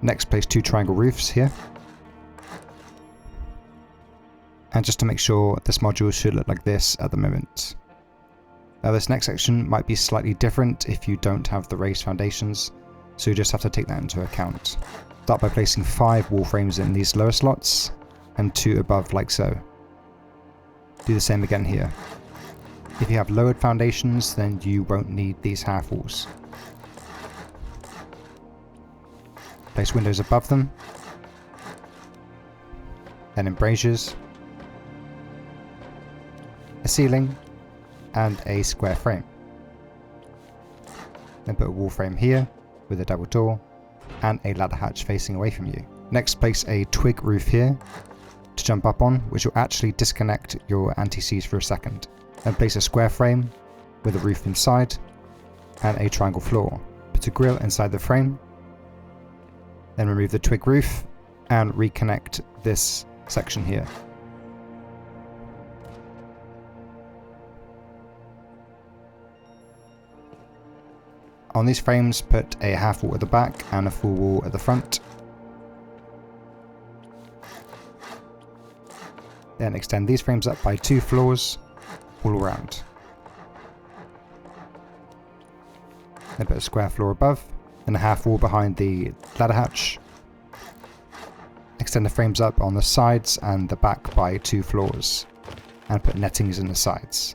Next, place 2 triangle roofs here. And just to make sure, this module should look like this at the moment. Now this next section might be slightly different if you don't have the raised foundations, so you just have to take that into account. Start by placing 5 wall frames in these lower slots, and 2 above like so. Do the same again here. If you have lowered foundations, then you won't need these half walls. Place windows above them, then embrasures, a ceiling, and a square frame. Then put a wall frame here with a double door and a ladder hatch facing away from you. Next, place a twig roof here to jump up on, which will actually disconnect your anti-seize for a second. Then place a square frame with a roof inside and a triangle floor. Put a grill inside the frame. Then remove the twig roof and reconnect this section here. On these frames, put a half wall at the back and a full wall at the front. Then extend these frames up by 2 floors all around. Then put a square floor above, then a half wall behind the ladder hatch. extend the frames up on the sides and the back by 2 floors, and put nettings in the sides.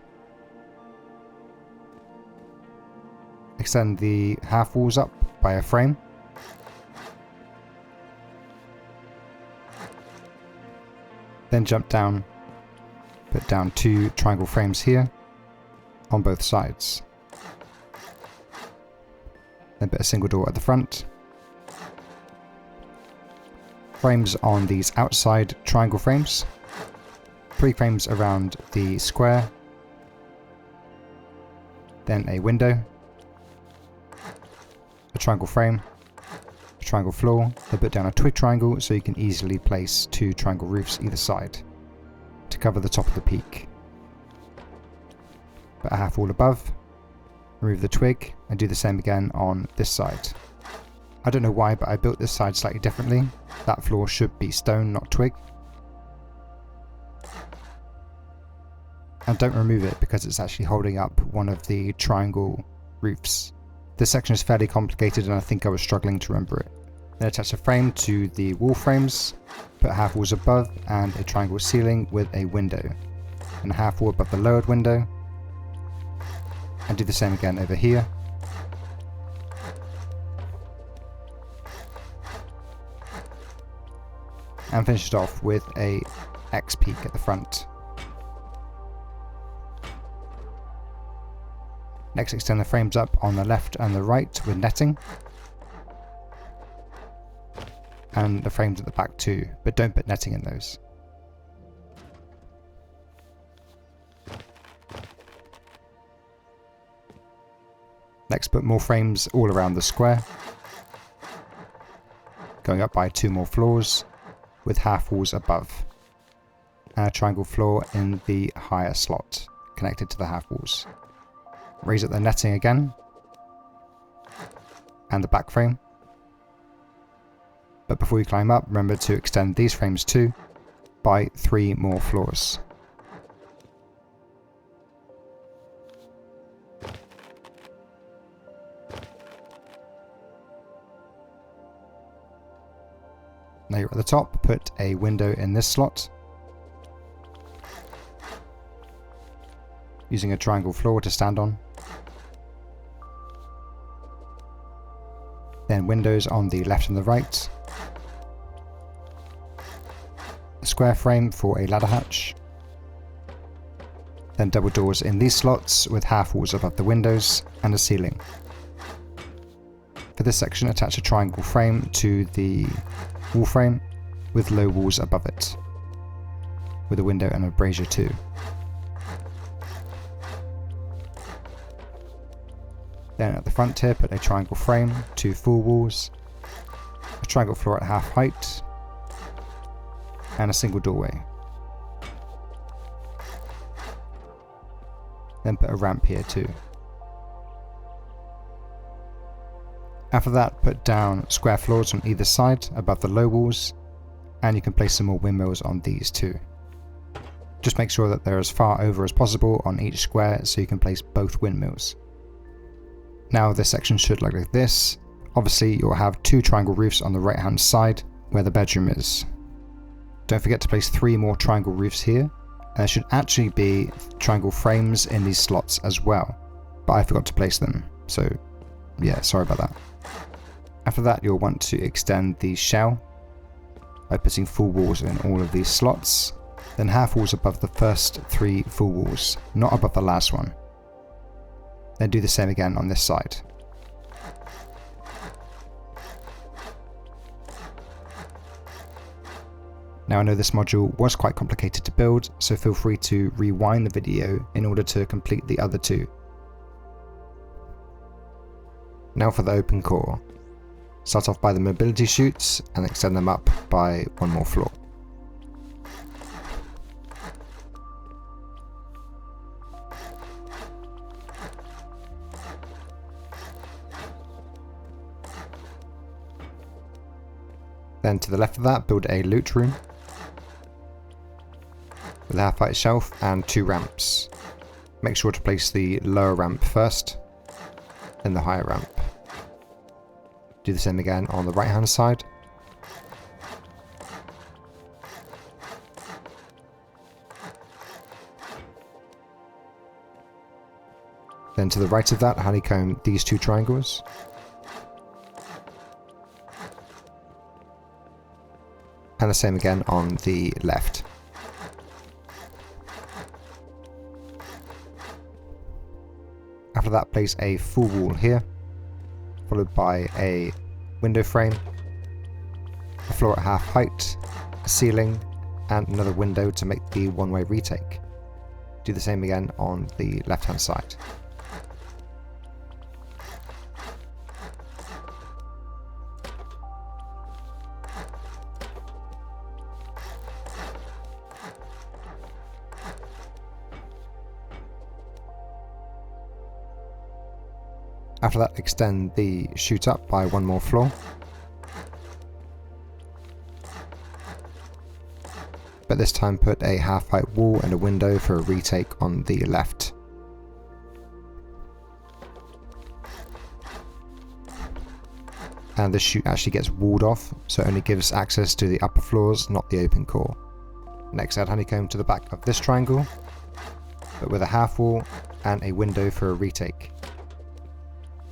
Extend the half walls up by a frame. Then jump down, put down 2 triangle frames here on both sides. Then put a single door at the front. Frames on these outside triangle frames. 3 frames around the square. Then a window. A triangle frame. A triangle floor. Then put down a twig triangle so you can easily place 2 triangle roofs either side to cover the top of the peak. Put a half wall above. Remove the twig and do the same again on this side. I don't know why, but I built this side slightly differently. That floor should be stone, not twig. And don't remove it because it's actually holding up one of the triangle roofs. This section is fairly complicated and I think I was struggling to remember it. Then attach a frame to the wall frames, put half walls above and a triangle ceiling with a window, and a half wall above the lowered window, and do the same again over here. And finish it off with a X peak at the front. Next, extend the frames up on the left and the right with netting. And the frames at the back too, but don't put netting in those. Next, put more frames all around the square, going up by 2 more floors with half walls above, and a triangle floor in the higher slot connected to the half walls. Raise up the netting again and the back frame, but before you climb up, remember to extend these frames too by 3 more floors. Now you're at the top, put a window in this slot, using a triangle floor to stand on. Then windows on the left and the right. A square frame for a ladder hatch. Then double doors in these slots with half walls above the windows and a ceiling. For this section, attach a triangle frame to the wall frame with low walls above it, with a window and a brazier too. Then at the front here, put a triangle frame, 2 full walls, a triangle floor at half height, and a single doorway. Then put a ramp here too. After that, put down square floors on either side above the low walls, and you can place some more windmills on these too. Just make sure that they're as far over as possible on each square so you can place both windmills. Now this section should look like this. Obviously you'll have 2 triangle roofs on the right hand side where the bedroom is. Don't forget to place 3 more triangle roofs here. There should actually be triangle frames in these slots as well, but I forgot to place them, so yeah, sorry about that. After that, you'll want to extend the shell by putting full walls in all of these slots, then half walls above the first 3 full walls, not above the last one. Then do the same again on this side. Now I know this module was quite complicated to build, so feel free to rewind the video in order to complete the other 2. Now for the open core. Start off by the mobility chutes and extend them up by 1 more floor. Then to the left of that, build a loot room with a half height shelf and 2 ramps. Make sure to place the lower ramp first, then the higher ramp. Do the same again on the right hand side. Then to the right of that, honeycomb these two triangles. And the same again on the left. After that, place a full wall here, followed by a window frame, a floor at half height, a ceiling, and another window to make the one-way retake. Do the same again on the left-hand side. After that, extend the chute up by one more floor. But this time put a half-height wall and a window for a retake on the left. And the chute actually gets walled off, so it only gives access to the upper floors, not the open core. Next, add honeycomb to the back of this triangle, but with a half wall and a window for a retake.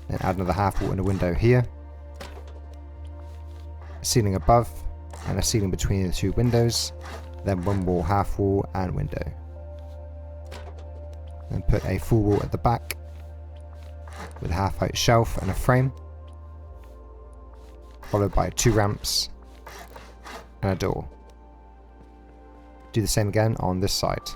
Then add another half wall and a window here, a ceiling above, and a ceiling between the two windows, then one more half wall and window. Then put a full wall at the back, with a half height shelf and a frame, followed by 2 ramps and a door. Do the same again on this side.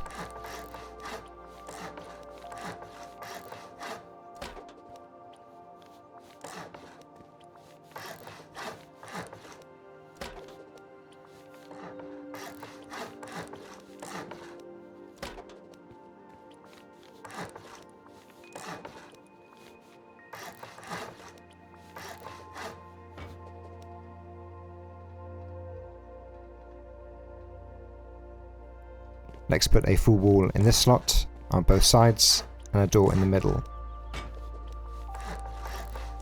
Next, put a full wall in this slot on both sides and a door in the middle.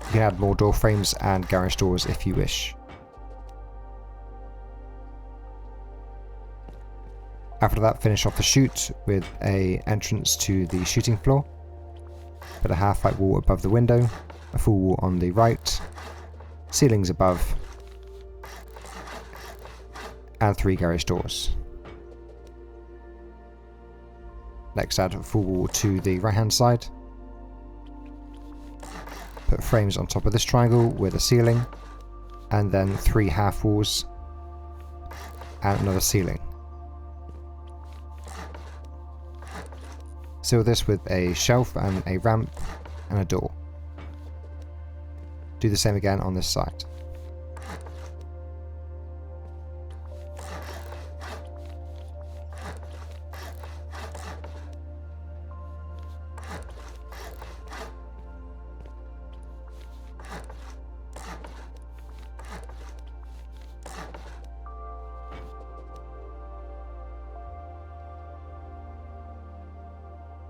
You can add more door frames and garage doors if you wish. After that, finish off the chute with an entrance to the shooting floor. Put a half-height wall above the window, a full wall on the right, ceilings above, and 3 garage doors. Next, add a full wall to the right hand side. Put frames on top of this triangle with a ceiling, and then 3 half walls and another ceiling. Seal this with a shelf and a ramp and a door. Do the same again on this side.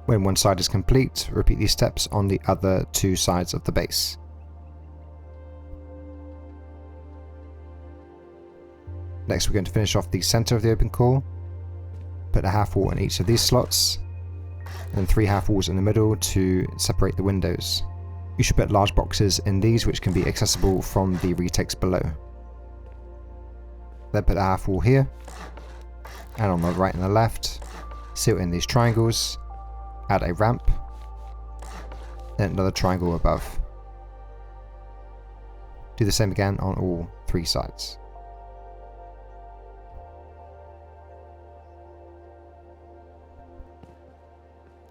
When one side is complete, repeat these steps on the other 2 sides of the base. Next, we're going to finish off the center of the open core. Put a half wall in each of these slots, and 3 half walls in the middle to separate the windows. You should put large boxes in these which can be accessible from the retakes below. Then put a half wall here, and on the right and the left, seal in these triangles. Add a ramp, then another triangle above. Do the same again on all 3 sides.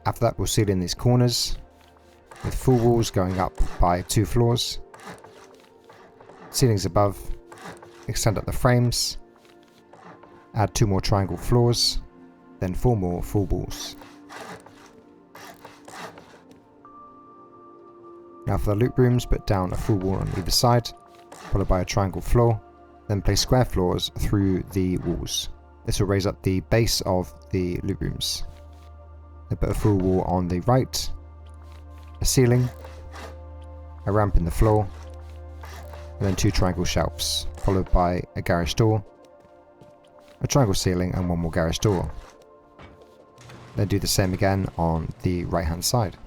After that, we'll seal in these corners with full walls going up by 2 floors, ceilings above, extend up the frames, add 2 more triangle floors, then 4 more full walls. Now for the loot rooms, put down a full wall on either side, followed by a triangle floor, then place square floors through the walls. This will raise up the base of the loot rooms. Then put a full wall on the right, a ceiling, a ramp in the floor, and then 2 triangle shelves, followed by a garage door, a triangle ceiling, and 1 more garage door. Then do the same again on the right hand side.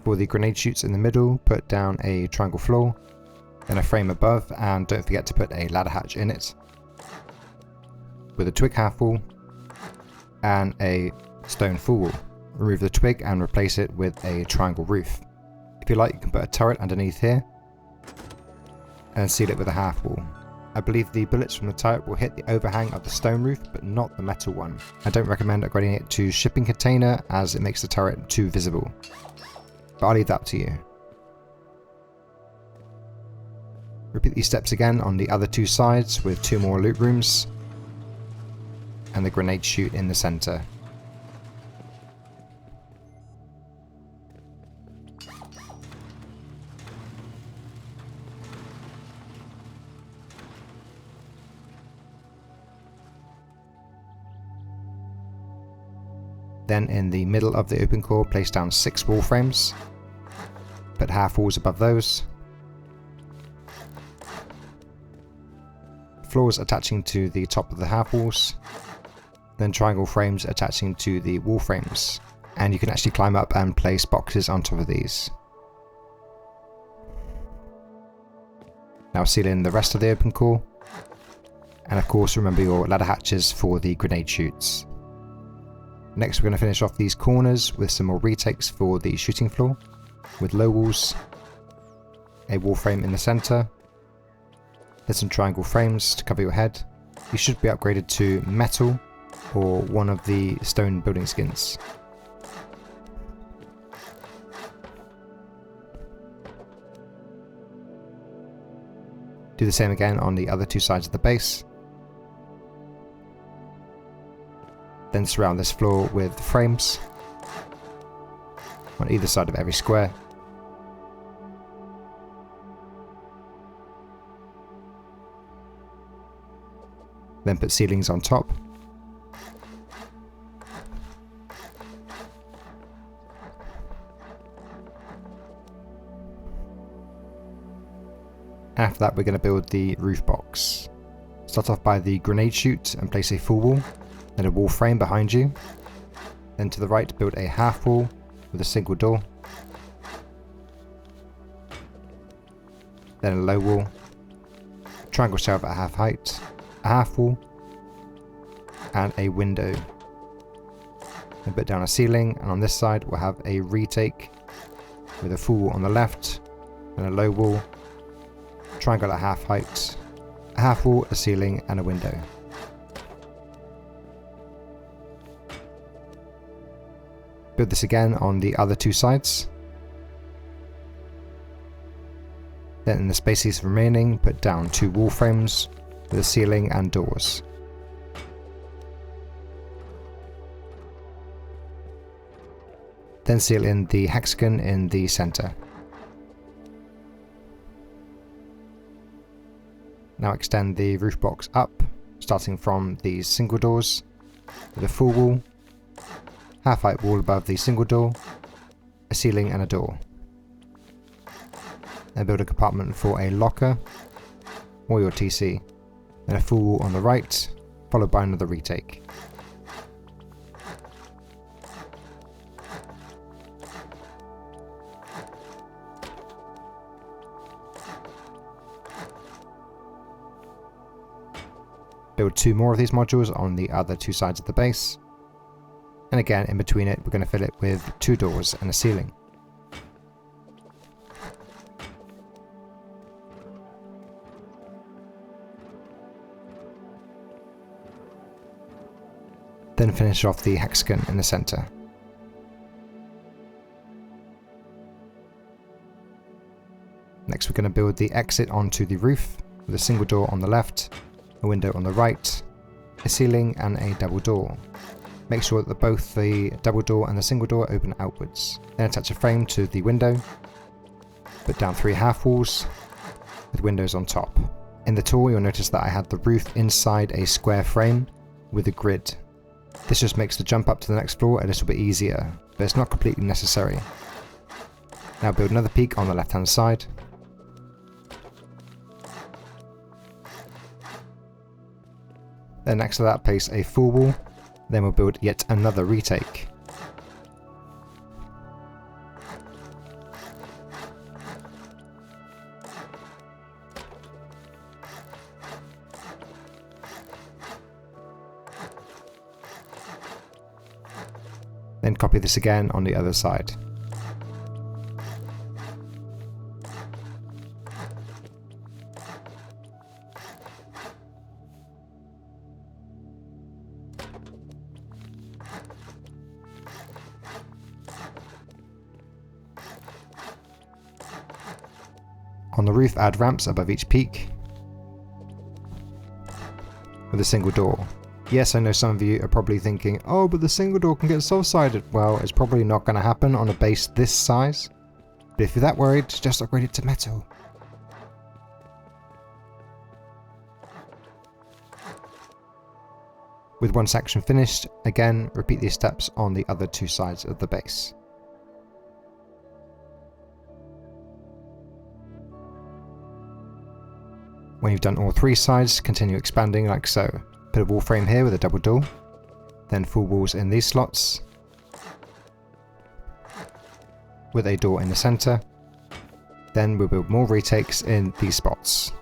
For the grenade chutes in the middle, put down a triangle floor, then a frame above, and don't forget to put a ladder hatch in it, with a twig half wall and a stone full wall. Remove the twig and replace it with a triangle roof. If you like, you can put a turret underneath here and seal it with a half wall. I believe the bullets from the turret will hit the overhang of the stone roof, but not the metal one. I don't recommend upgrading it to shipping container as it makes the turret too visible, but I'll leave that up to you. Repeat these steps again on the other two sides with 2 more loot rooms and the grenade chute in the center. Then in the middle of the open core, place down 6 wall frames. Put half walls above those. Floors attaching to the top of the half walls. Then triangle frames attaching to the wall frames. And you can actually climb up and place boxes on top of these. Now seal in the rest of the open core. And of course remember your ladder hatches for the grenade chutes. Next we're going to finish off these corners with some more retakes for the shooting floor, with low walls, a wall frame in the centre, then some triangle frames to cover your head. You should be upgraded to metal or one of the stone building skins. Do the same again on the other 2 sides of the base. Then surround this floor with frames on either side of every square. Then put ceilings on top. After that we're going to build the roof box. Start off by the grenade chute and place a full wall. Then a wall frame behind you. Then to the right build a half wall with a single door. Then a low wall. Triangle shelf at half height. A half wall. And a window. Then put down a ceiling, and on this side we'll have a retake with a full wall on the left and a low wall. Triangle at half height. A half wall, a ceiling and a window. Build this again on the other 2 sides. Then in the spaces remaining, put down 2 wall frames with a ceiling and doors. Then seal in the hexagon in the center. Now extend the roof box up, starting from these single doors with a full wall, half height wall above the single door, a ceiling and a door. Then build a compartment for a locker or your TC. Then a full wall on the right, followed by another retake. Build 2 more of these modules on the other 2 sides of the base. And again, in between it, we're going to fill it with 2 doors and a ceiling. Then finish off the hexagon in the center. Next, we're going to build the exit onto the roof with a single door on the left, a window on the right, a ceiling and a double door. Make sure that both the double door and the single door open outwards. Then attach a frame to the window. Put down 3 half walls with windows on top. In the tour you'll notice that I had the roof inside a square frame with a grid. This just makes the jump up to the next floor a little bit easier, but it's not completely necessary. Now build another peak on the left hand side. Then next to that place a full wall. Then we'll build yet another retake. Then copy this again on the other side. On the roof, add ramps above each peak with a single door. Yes, I know some of you are probably thinking, oh, but the single door can get soft-sided. Well, it's probably not going to happen on a base this size. But if you're that worried, just upgrade it to metal. With one section finished, again, repeat these steps on the other two sides of the base. When you've done all three sides, continue expanding like so. Put a wall frame here with a double door, then full walls in these slots, with a door in the centre. Then we'll build more retakes in these spots.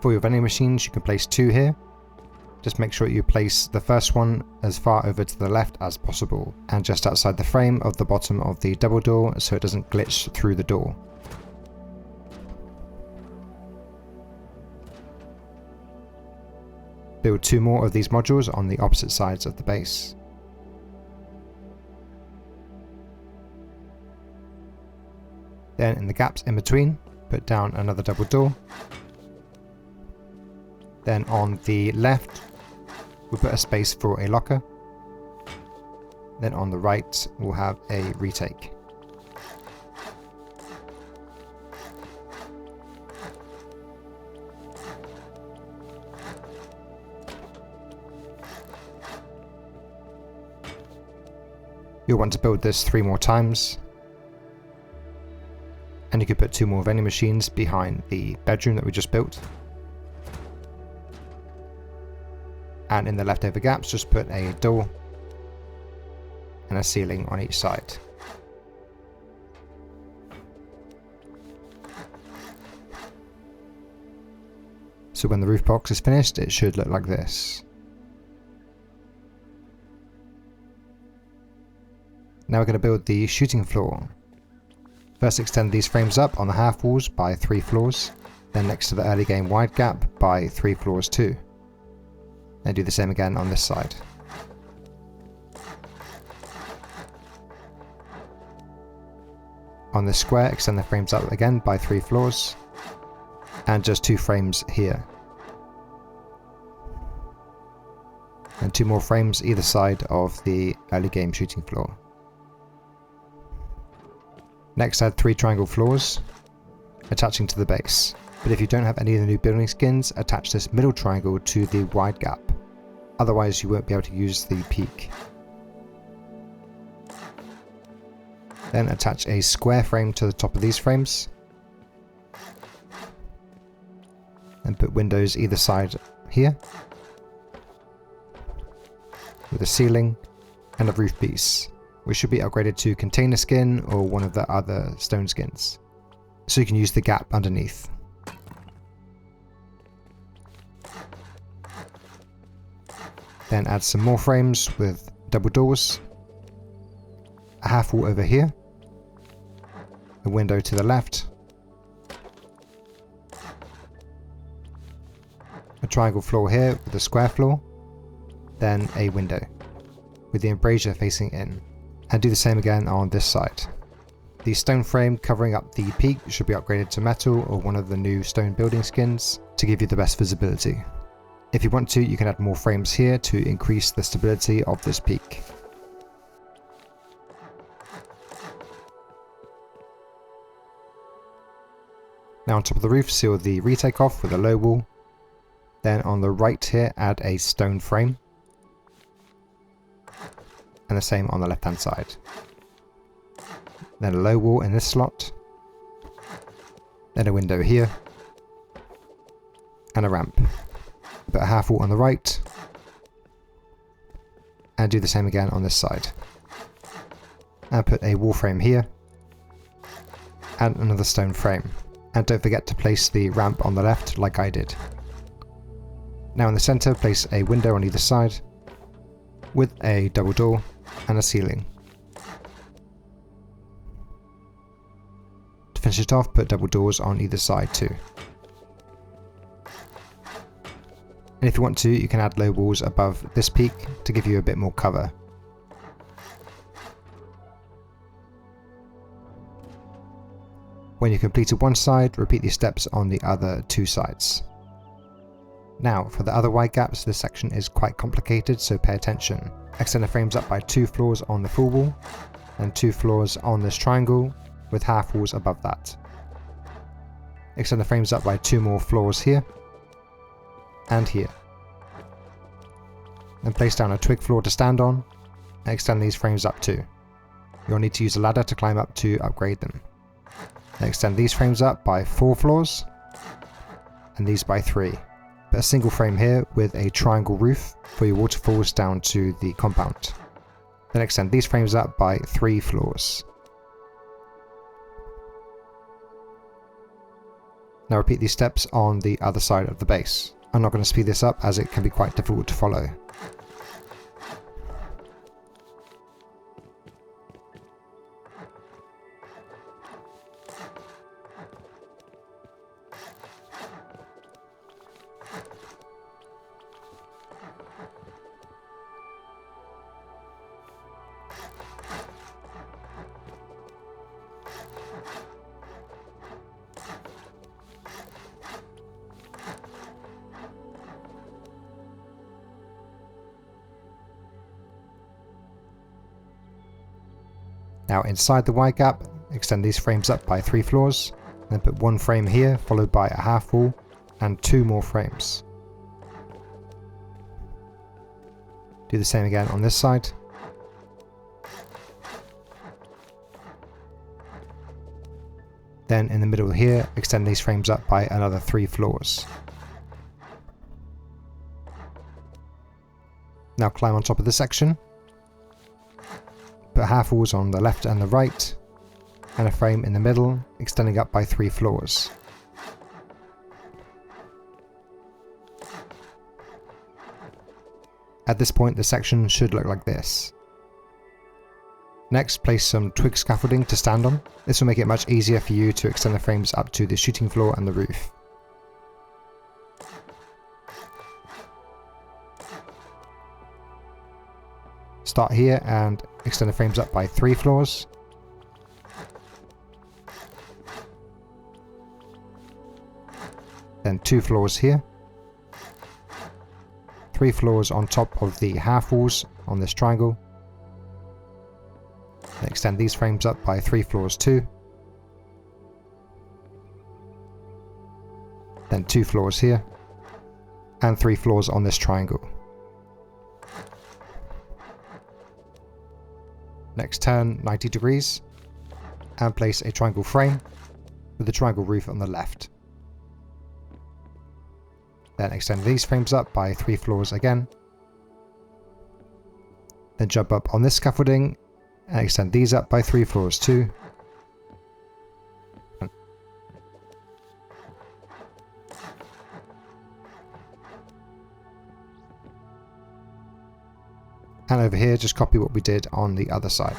For your vending machines, you can place two here. Just make sure you place the first one as far over to the left as possible and just outside the frame of the bottom of the double door so it doesn't glitch through the door. Build two more of these modules on the opposite sides of the base. Then in the gaps in between, put down another double door. Then on the left, we'll put a space for a locker. Then on the right, we'll have a retake. You'll want to build this 3 more times. And you could put 2 more vending machines behind the bedroom that we just built. And in the leftover gaps, just put a door and a ceiling on each side. So when the roof box is finished, it should look like this. Now we're going to build the shooting floor. First extend these frames up on the half walls by 3 floors, then next to the early game wide gap by 3 floors too. And do the same again on this side. On this square, extend the frames up again by 3 floors, and just 2 frames here. And 2 more frames either side of the early game shooting floor. Next, add 3 triangle floors, attaching to the base. But if you don't have any of the new building skins, attach this middle triangle to the wide gap. Otherwise you won't be able to use the peak. Then attach a square frame to the top of these frames. And put windows either side here. With a ceiling and a roof piece, which should be upgraded to container skin or one of the other stone skins. So you can use the gap underneath. Then add some more frames with double doors, a half wall over here, a window to the left, a triangle floor here with a square floor, then a window with the embrasure facing in, and do the same again on this side. The stone frame covering up the peak should be upgraded to metal or one of the new stone building skins to give you the best visibility. If you want to, you can add more frames here to increase the stability of this peak. Now on top of the roof, seal the retake off with a low wall. Then on the right here, add a stone frame. And the same on the left hand side. Then a low wall in this slot. Then a window here. and a ramp. Put a half wall on the right, and do the same again on this side. And put a wall frame here, and another stone frame. And don't forget to place the ramp on the left like I did. Now in the center, place a window on either side, with a double door and a ceiling. To finish it off, put double doors on either side too. And if you want to, you can add low walls above this peak to give you a bit more cover. When you completed one side, repeat these steps on the other two sides. Now, for the other wide gaps, this section is quite complicated, so pay attention. Extend the frames up by 2 floors on the full wall, and 2 floors on this triangle, with half walls above that. Extend the frames up by 2 more floors here, and here. Then place down a twig floor to stand on, and extend these frames up too. You'll need to use a ladder to climb up to upgrade them. Then extend these frames up by 4 floors, and these by 3. Put a single frame here with a triangle roof for your waterfalls down to the compound. Then extend these frames up by 3 floors. Now repeat these steps on the other side of the base. I'm not going to speed this up as it can be quite difficult to follow. Now inside the wide gap, extend these frames up by 3 floors, then put 1 frame here followed by a half wall and 2 more frames. Do the same again on this side. Then in the middle here, extend these frames up by another 3 floors. Now climb on top of this section. Put half walls on the left and the right, and a frame in the middle, extending up by 3 floors. At this point, the section should look like this. Next, place some twig scaffolding to stand on. This will make it much easier for you to extend the frames up to the shooting floor and the roof. Start here and extend the frames up by 3 floors. Then 2 floors here. 3 floors on top of the half walls on this triangle. Then extend these frames up by 3 floors too. Then 2 floors here. And 3 floors on this triangle. Next turn 90 degrees and place a triangle frame with the triangle roof on the left. Then extend these frames up by 3 floors again. Then jump up on this scaffolding and extend these up by 3 floors too. And over here, just copy what we did on the other side.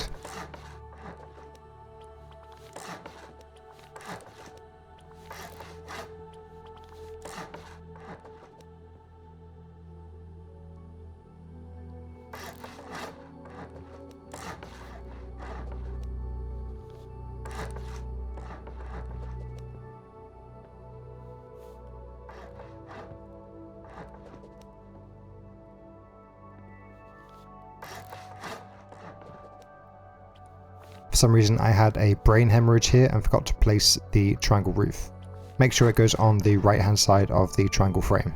For some reason I had a brain hemorrhage here and forgot to place the triangle roof. Make sure it goes on the right hand side of the triangle frame.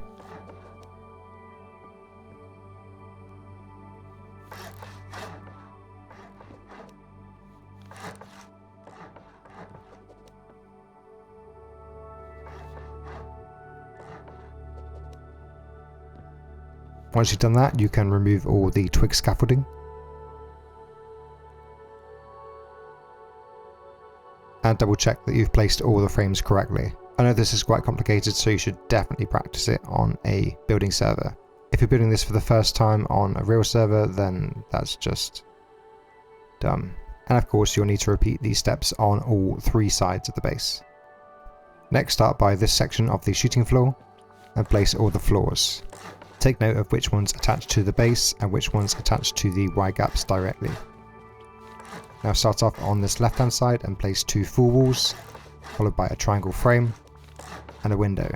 Once you've done that, you can remove all the twig scaffolding. And double check that you've placed all the frames correctly. I know this is quite complicated, so you should definitely practice it on a building server. If you're building this for the first time on a real server, then that's just dumb. And of course, you'll need to repeat these steps on all 3 sides of the base. Next, start by this section of the shooting floor and place all the floors. Take note of which ones attach to the base and which ones attach to the Y-gaps directly. Now start off on this left hand side and place 2 full walls, followed by a triangle frame and a window.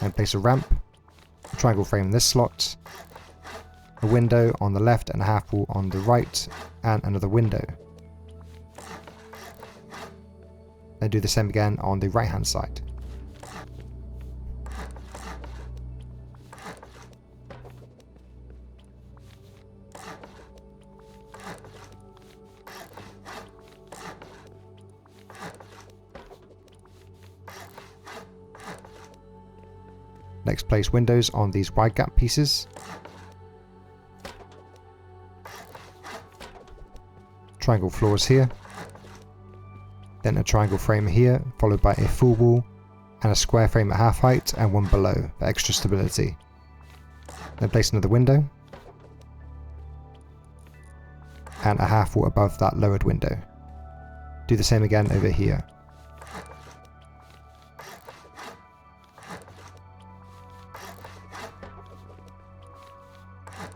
Then place a ramp, a triangle frame in this slot, a window on the left and a half wall on the right, and another window. Then do the same again on the right hand side. Next, place windows on these wide gap pieces. Triangle floors here. Then a triangle frame here, followed by a full wall and a square frame at half height and one below for extra stability. Then place another window and a half wall above that lowered window. Do the same again over here.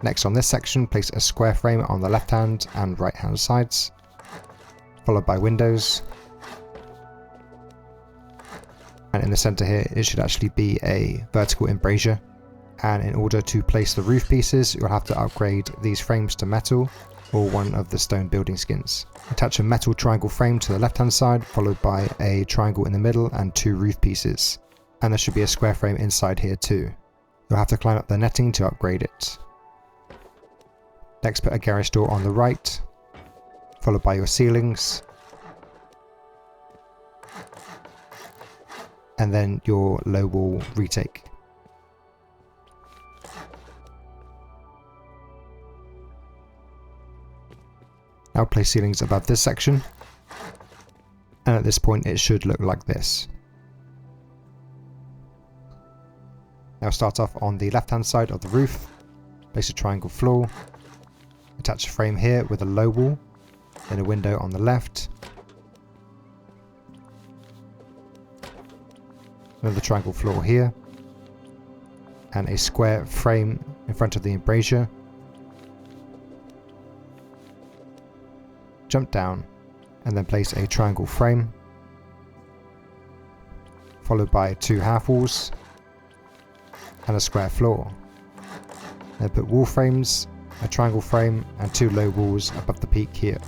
Next, on this section, place a square frame on the left hand and right hand sides, followed by windows. And in the center here, it should actually be a vertical embrasure. And in order to place the roof pieces, you'll have to upgrade these frames to metal or one of the stone building skins. Attach a metal triangle frame to the left hand side, followed by a triangle in the middle and 2 roof pieces. And there should be a square frame inside here too. You'll have to climb up the netting to upgrade it. Next, put a garage door on the right, followed by your ceilings, and then your low wall retake. Now place ceilings above this section, and at this point it should look like this. Now start off on the left hand side of the roof, place a triangle floor, attach a frame here with a low wall, then a window on the left, another triangle floor here, and a square frame in front of the embrasure. Jump down and then place a triangle frame, followed by 2 half walls and a square floor. Then put wall frames, a triangle frame and 2 low walls above the peak here.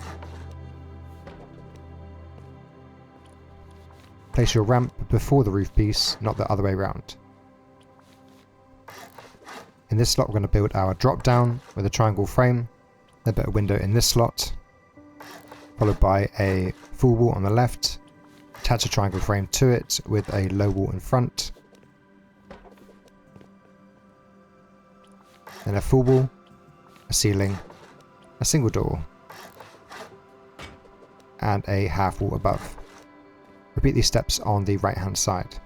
Place your ramp before the roof piece, not the other way around. In this slot we're going to build our drop down with a triangle frame, then put a window in this slot, followed by a full wall on the left, attach a triangle frame to it with a low wall in front, then a full wall, a ceiling, a single door, and a half wall above. Repeat these steps on the right hand side.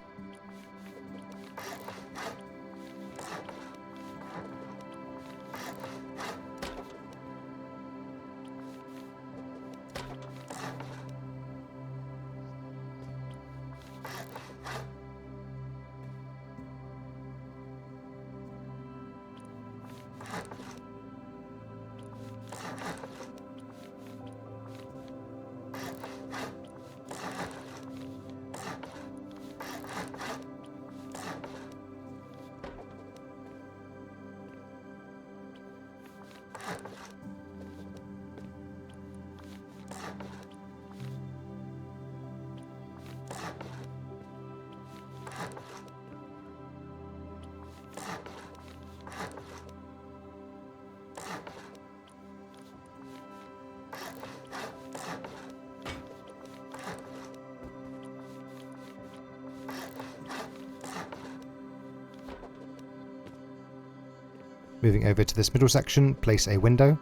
Moving over to this middle section, place a window,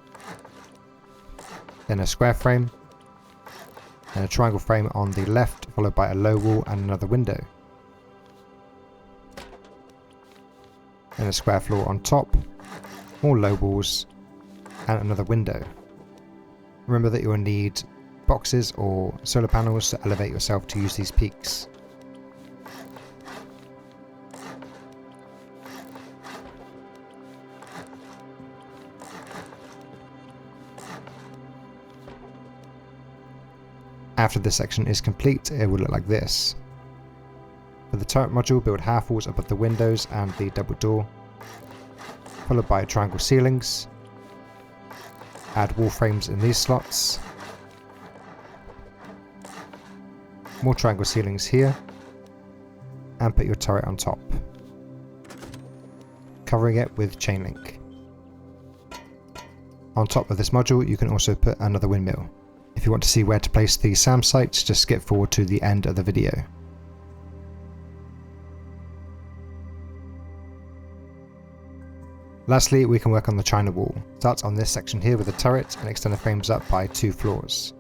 then a square frame, and a triangle frame on the left, followed by a low wall and another window. Then a square floor on top, more low walls, and another window. Remember that you will need boxes or solar panels to elevate yourself to use these peaks. After this section is complete, it will look like this. For the turret module, build half walls above the windows and the double door, followed by triangle ceilings. Add wall frames in these slots. More triangle ceilings here, and put your turret on top, covering it with chain link. On top of this module, you can also put another windmill. If you want to see where to place the SAM sites, just skip forward to the end of the video. Lastly, we can work on the China wall. Start on this section here with the turret and extend the frames up by 2 floors.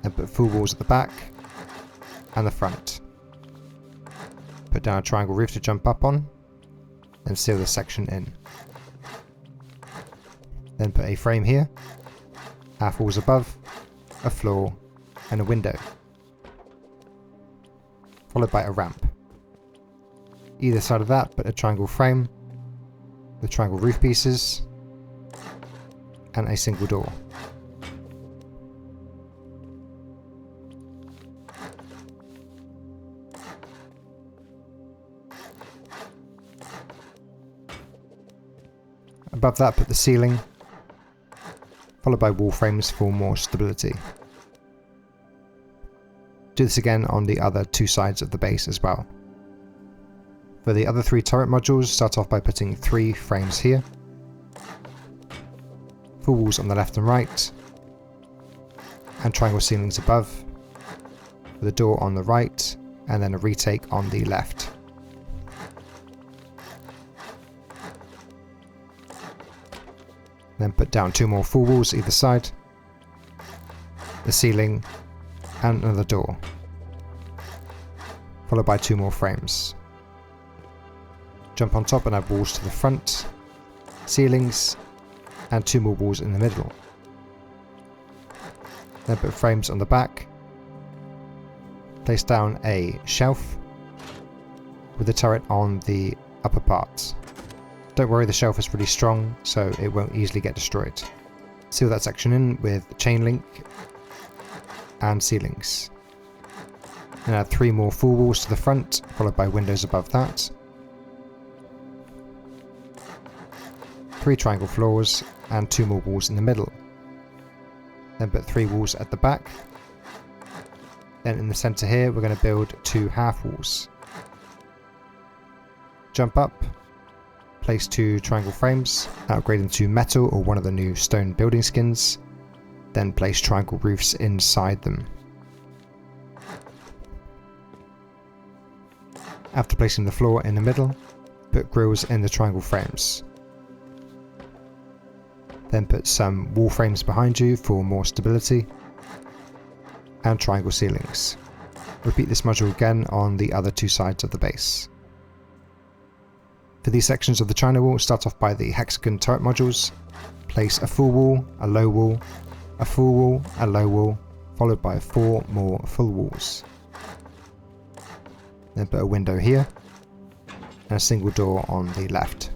Then put full walls at the back and the front. Put down a triangle roof to jump up on, then seal this section in. Then put a frame here, half walls above, a floor, and a window, followed by a ramp. Either side of that, put a triangle frame, with triangle roof pieces, and a single door. Above that, put the ceiling, followed by wall frames for more stability. Do this again on the other 2 sides of the base as well. For the other 3 turret modules, start off by putting 3 frames here, full walls on the left and right, and triangle ceilings above, with a door on the right, and then a retake on the left. Then put down 2 more full walls either side, the ceiling, and another door, followed by 2 more frames. Jump on top and add walls to the front, ceilings, and 2 more walls in the middle. Then put frames on the back, place down a shelf with the turret on the upper part. Don't worry, the shelf is really strong, so it won't easily get destroyed. Seal that section in with chain link and ceilings. And add 3 more full walls to the front, followed by windows above that. 3 triangle floors and 2 more walls in the middle. Then put 3 walls at the back. Then in the center here, we're going to build 2 half walls. Jump up, place 2 triangle frames, upgrade them to metal or one of the new stone building skins, then place triangle roofs inside them. After placing the floor in the middle, put grills in the triangle frames. Then put some wall frames behind you for more stability, and triangle ceilings. Repeat this module again on the other 2 sides of the base. For these sections of the China wall, start off by the hexagon turret modules. Place a full wall, a low wall, a full wall, a low wall, followed by 4 more full walls. Then put a window here, and a single door on the left.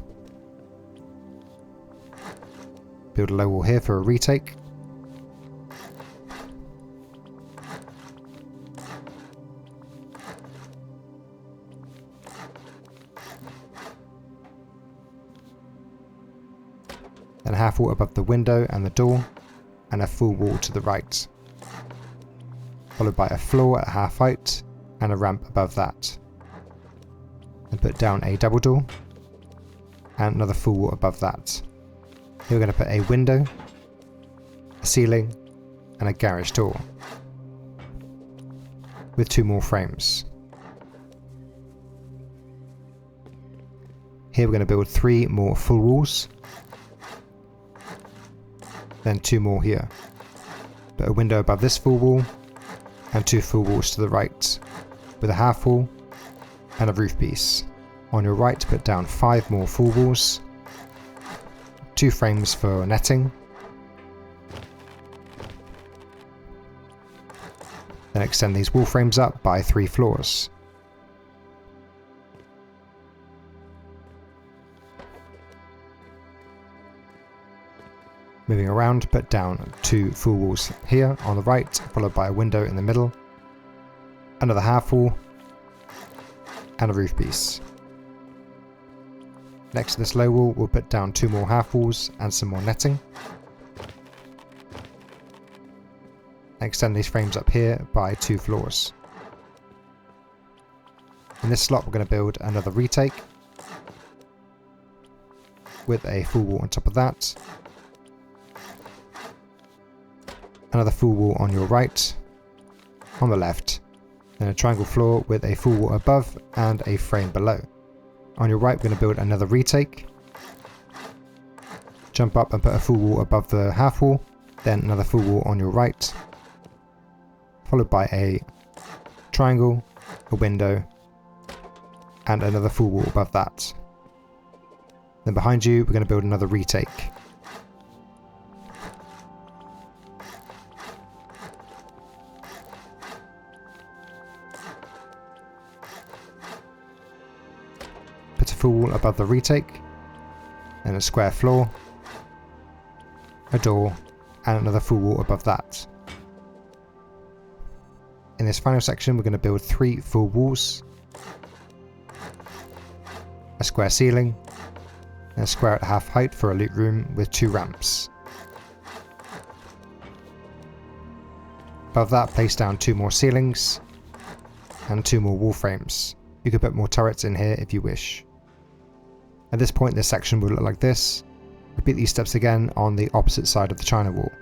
Build a low wall here for a retake. Then a half wall above the window and the door, and a full wall to the right. Followed by a floor at half height, and a ramp above that. Then put down a double door, and another full wall above that. Here we're going to put a window, a ceiling, and a garage door, with 2 more frames. Here we're going to build 3 more full walls, then 2 more here. Put a window above this full wall, and 2 full walls to the right, with a half wall and a roof piece. On your right, put down 5 more full walls, 2 frames for netting, then extend these wall frames up by 3 floors. Moving around, put down 2 full walls here on the right, followed by a window in the middle, another half wall, and a roof piece. Next to this low wall, we'll put down 2 more half walls and some more netting. Extend these frames up here by 2 floors. In this slot, we're going to build another retake with a full wall on top of that. Another full wall on your right, on the left, then a triangle floor with a full wall above and a frame below. On your right, we're going to build another retake, jump up and put a full wall above the half wall, then another full wall on your right, followed by a triangle, a window, and another full wall above that. Then behind you, we're going to build another retake. Put a full wall above the retake, then a square floor, a door, and another full wall above that. In this final section, we're going to build 3 full walls, a square ceiling, and a square at half height for a loot room with 2 ramps. Above that, place down 2 more ceilings and 2 more wall frames. You could put more turrets in here if you wish. At this point, this section will look like this. Repeat these steps again on the opposite side of the China wall.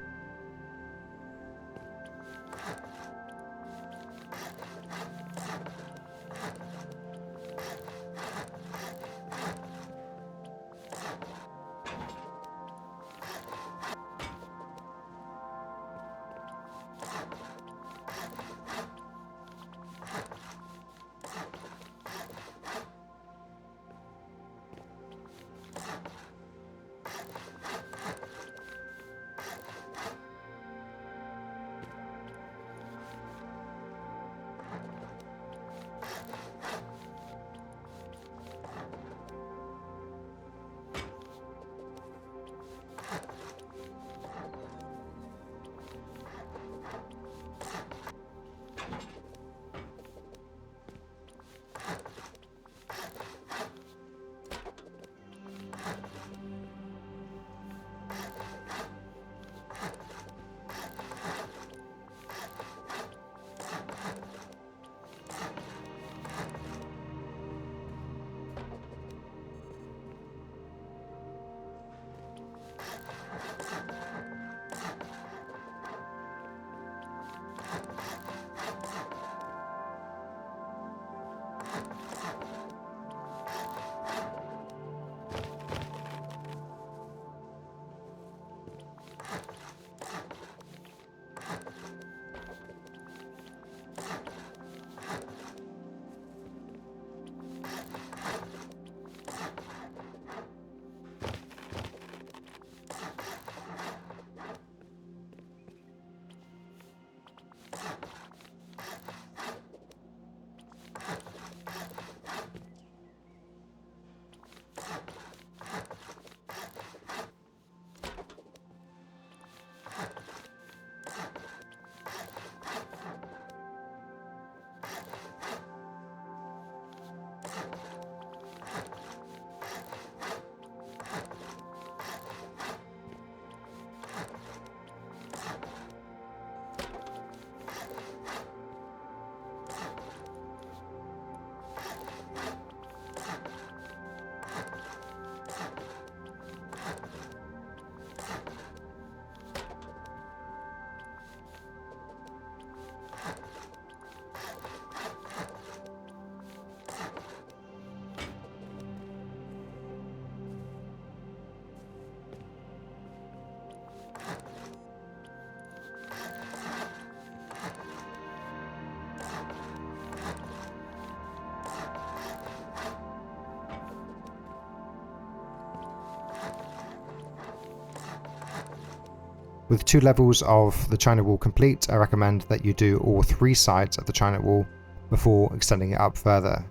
With 2 levels of the China wall complete, I recommend that you do all 3 sides of the China wall before extending it up further.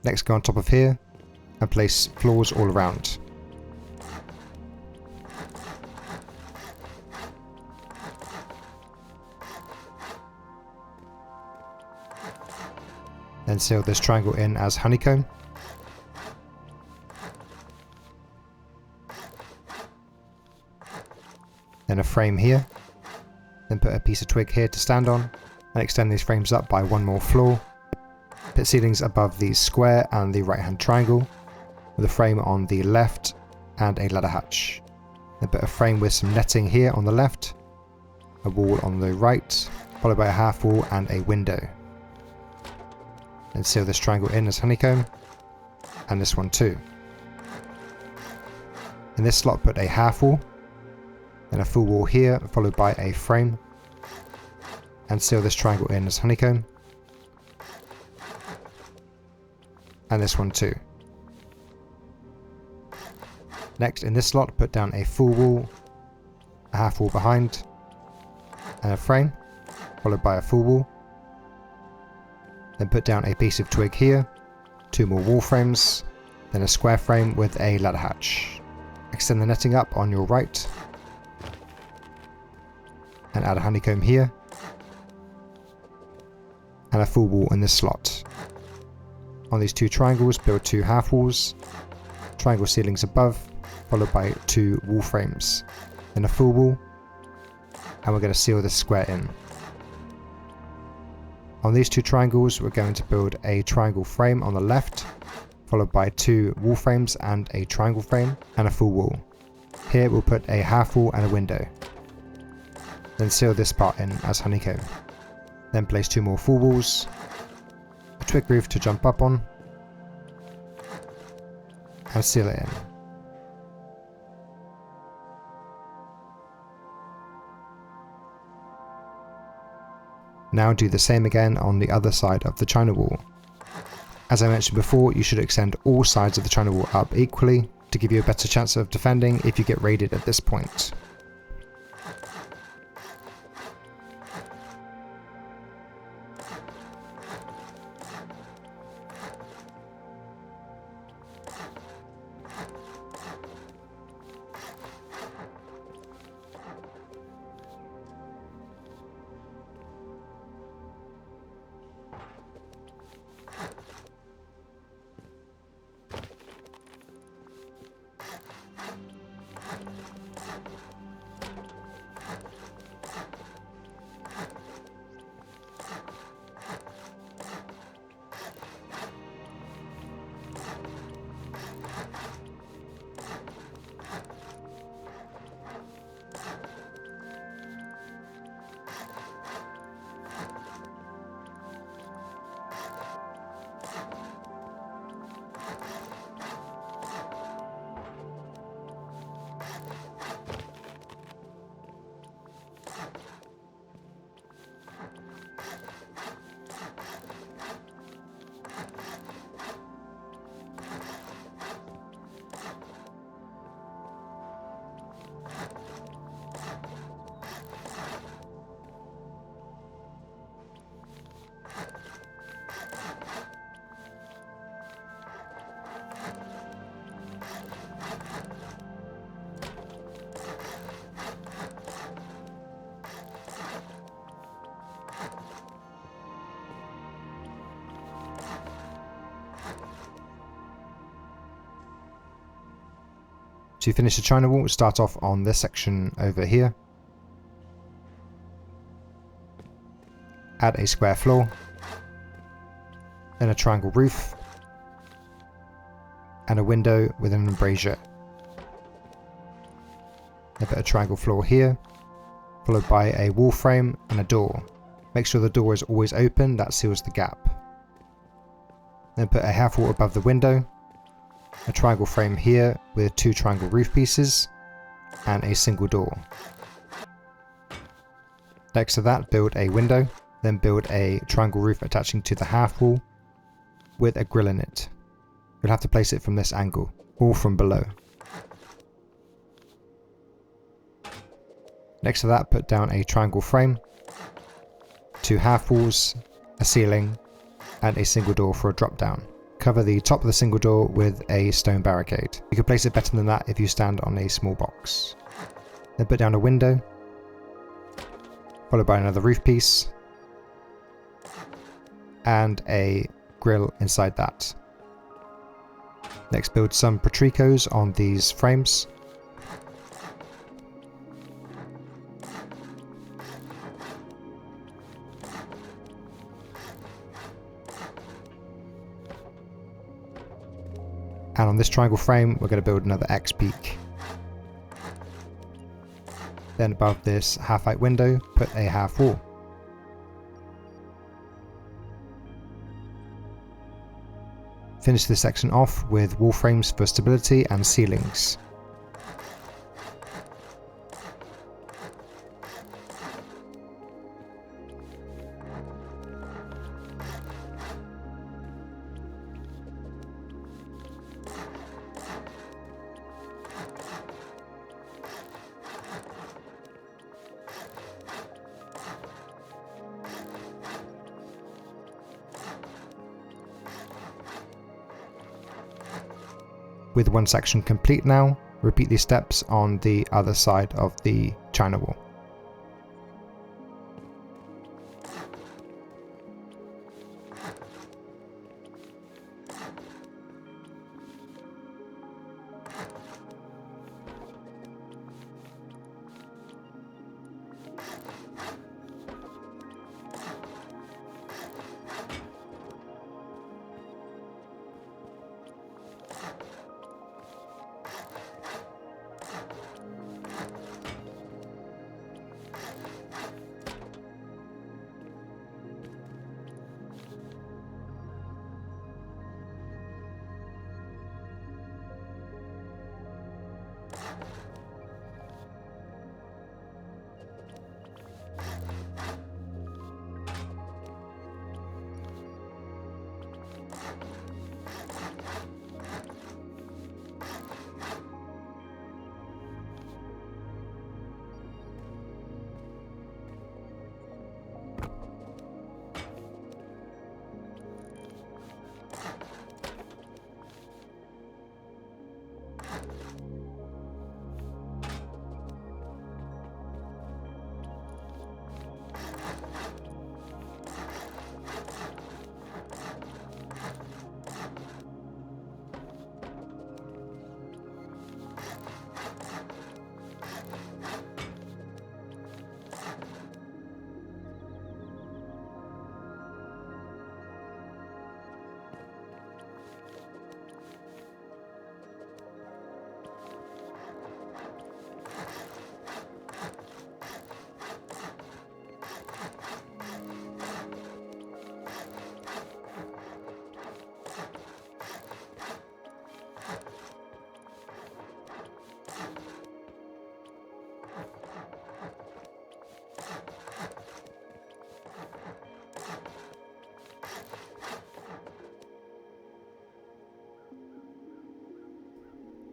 Next, go on top of here and place floors all around. Then seal this triangle in as honeycomb. Then a frame here. Then put a piece of twig here to stand on and extend these frames up by 1 more floor. Put ceilings above the square and the right hand triangle with a frame on the left and a ladder hatch. Then put a frame with some netting here on the left, a wall on the right, followed by a half wall and a window. Then seal this triangle in as honeycomb, and this one too. In this slot put a half wall, then a full wall here followed by a frame, and seal this triangle in as honeycomb, and this one too. Next, in this slot put down a full wall, a half wall behind, and a frame, followed by a full wall. Then put down a piece of twig here, 2 more wall frames, then a square frame with a ladder hatch. Extend the netting up on your right, and add a honeycomb here, and a full wall in this slot. On these 2 triangles, build 2 half walls, triangle ceilings above, followed by 2 wall frames, then a full wall, and we're going to seal this square in. On these 2 triangles, we're going to build a triangle frame on the left, followed by 2 wall frames and a triangle frame, and a full wall. Here we'll put a half wall and a window. Then seal this part in as honeycomb. Then place 2 more full walls, a twig roof to jump up on, and seal it in. Now do the same again on the other side of the China wall. As I mentioned before, you should extend all sides of the China wall up equally to give you a better chance of defending if you get raided at this point. To finish the China wall, start off on this section over here. Add a square floor, then a triangle roof, and a window with an embrasure. Then put a triangle floor here, followed by a wall frame and a door. Make sure the door is always open, that seals the gap. Then put a half wall above the window, a triangle frame here with 2 triangle roof pieces, and a single door. Next to that, build a window, then build a triangle roof attaching to the half wall with a grill in it. You'll have to place it from this angle, or from below. Next to that, put down a triangle frame, 2 half walls, a ceiling, and a single door for a drop down. Cover the top of the single door with a stone barricade. You can place it better than that if you stand on a small box. Then put down a window, followed by another roof piece, and a grill inside that. Next, build some patricos on these frames. And on this triangle frame, we're going to build another X peak. Then above this half-height window, put a half wall. Finish this section off with wall frames for stability and ceilings. With one section complete now, repeat these steps on the other side of the China wall.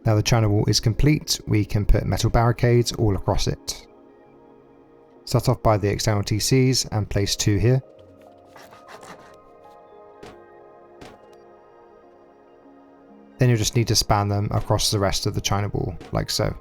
Now the China wall is complete, we can put metal barricades all across it. Start off by the external TCs and place 2 here. Then you'll just need to span them across the rest of the China wall, like so.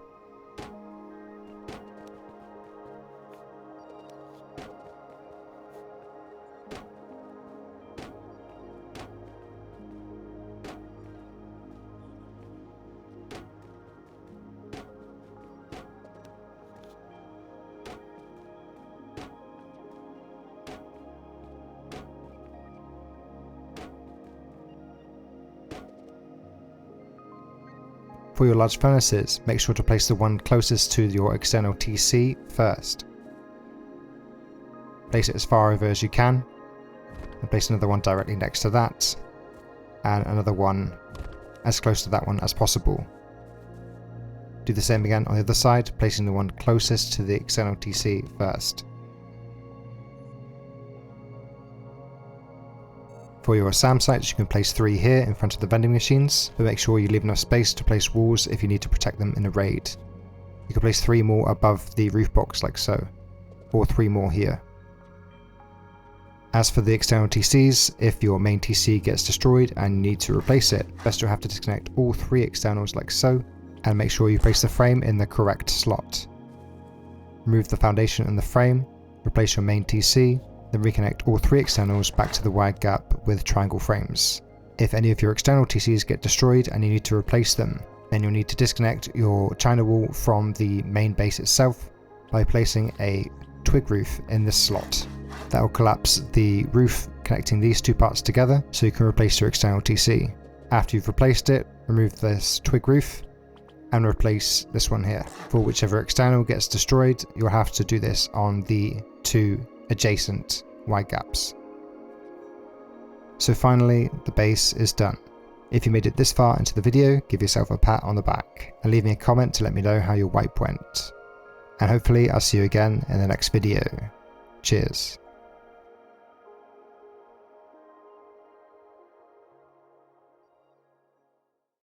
For your large furnaces, make sure to place the one closest to your external TC first. Place it as far over as you can, and place another one directly next to that, and another one as close to that one as possible. Do the same again on the other side, placing the one closest to the external TC first. For your SAM sites, you can place 3 here in front of the vending machines, but make sure you leave enough space to place walls if you need to protect them in a raid. You can place 3 more above the roof box like so, or 3 more here. As for the external TCs, if your main TC gets destroyed and you need to replace it, first you'll have to disconnect all 3 externals like so, and make sure you place the frame in the correct slot. Remove the foundation and the frame, replace your main TC, then reconnect all 3 externals back to the wide gap with triangle frames. If any of your external TCs get destroyed and you need to replace them, then you'll need to disconnect your China wall from the main base itself by placing a twig roof in this slot. That will collapse the roof connecting these 2 parts together so you can replace your external TC. After you've replaced it, remove this twig roof and replace this one here. For whichever external gets destroyed, you'll have to do this on the 2 adjacent wide gaps. So finally, the base is done. If you made it this far into the video, give yourself a pat on the back and leave me a comment to let me know how your wipe went. And hopefully I'll see you again in the next video. Cheers.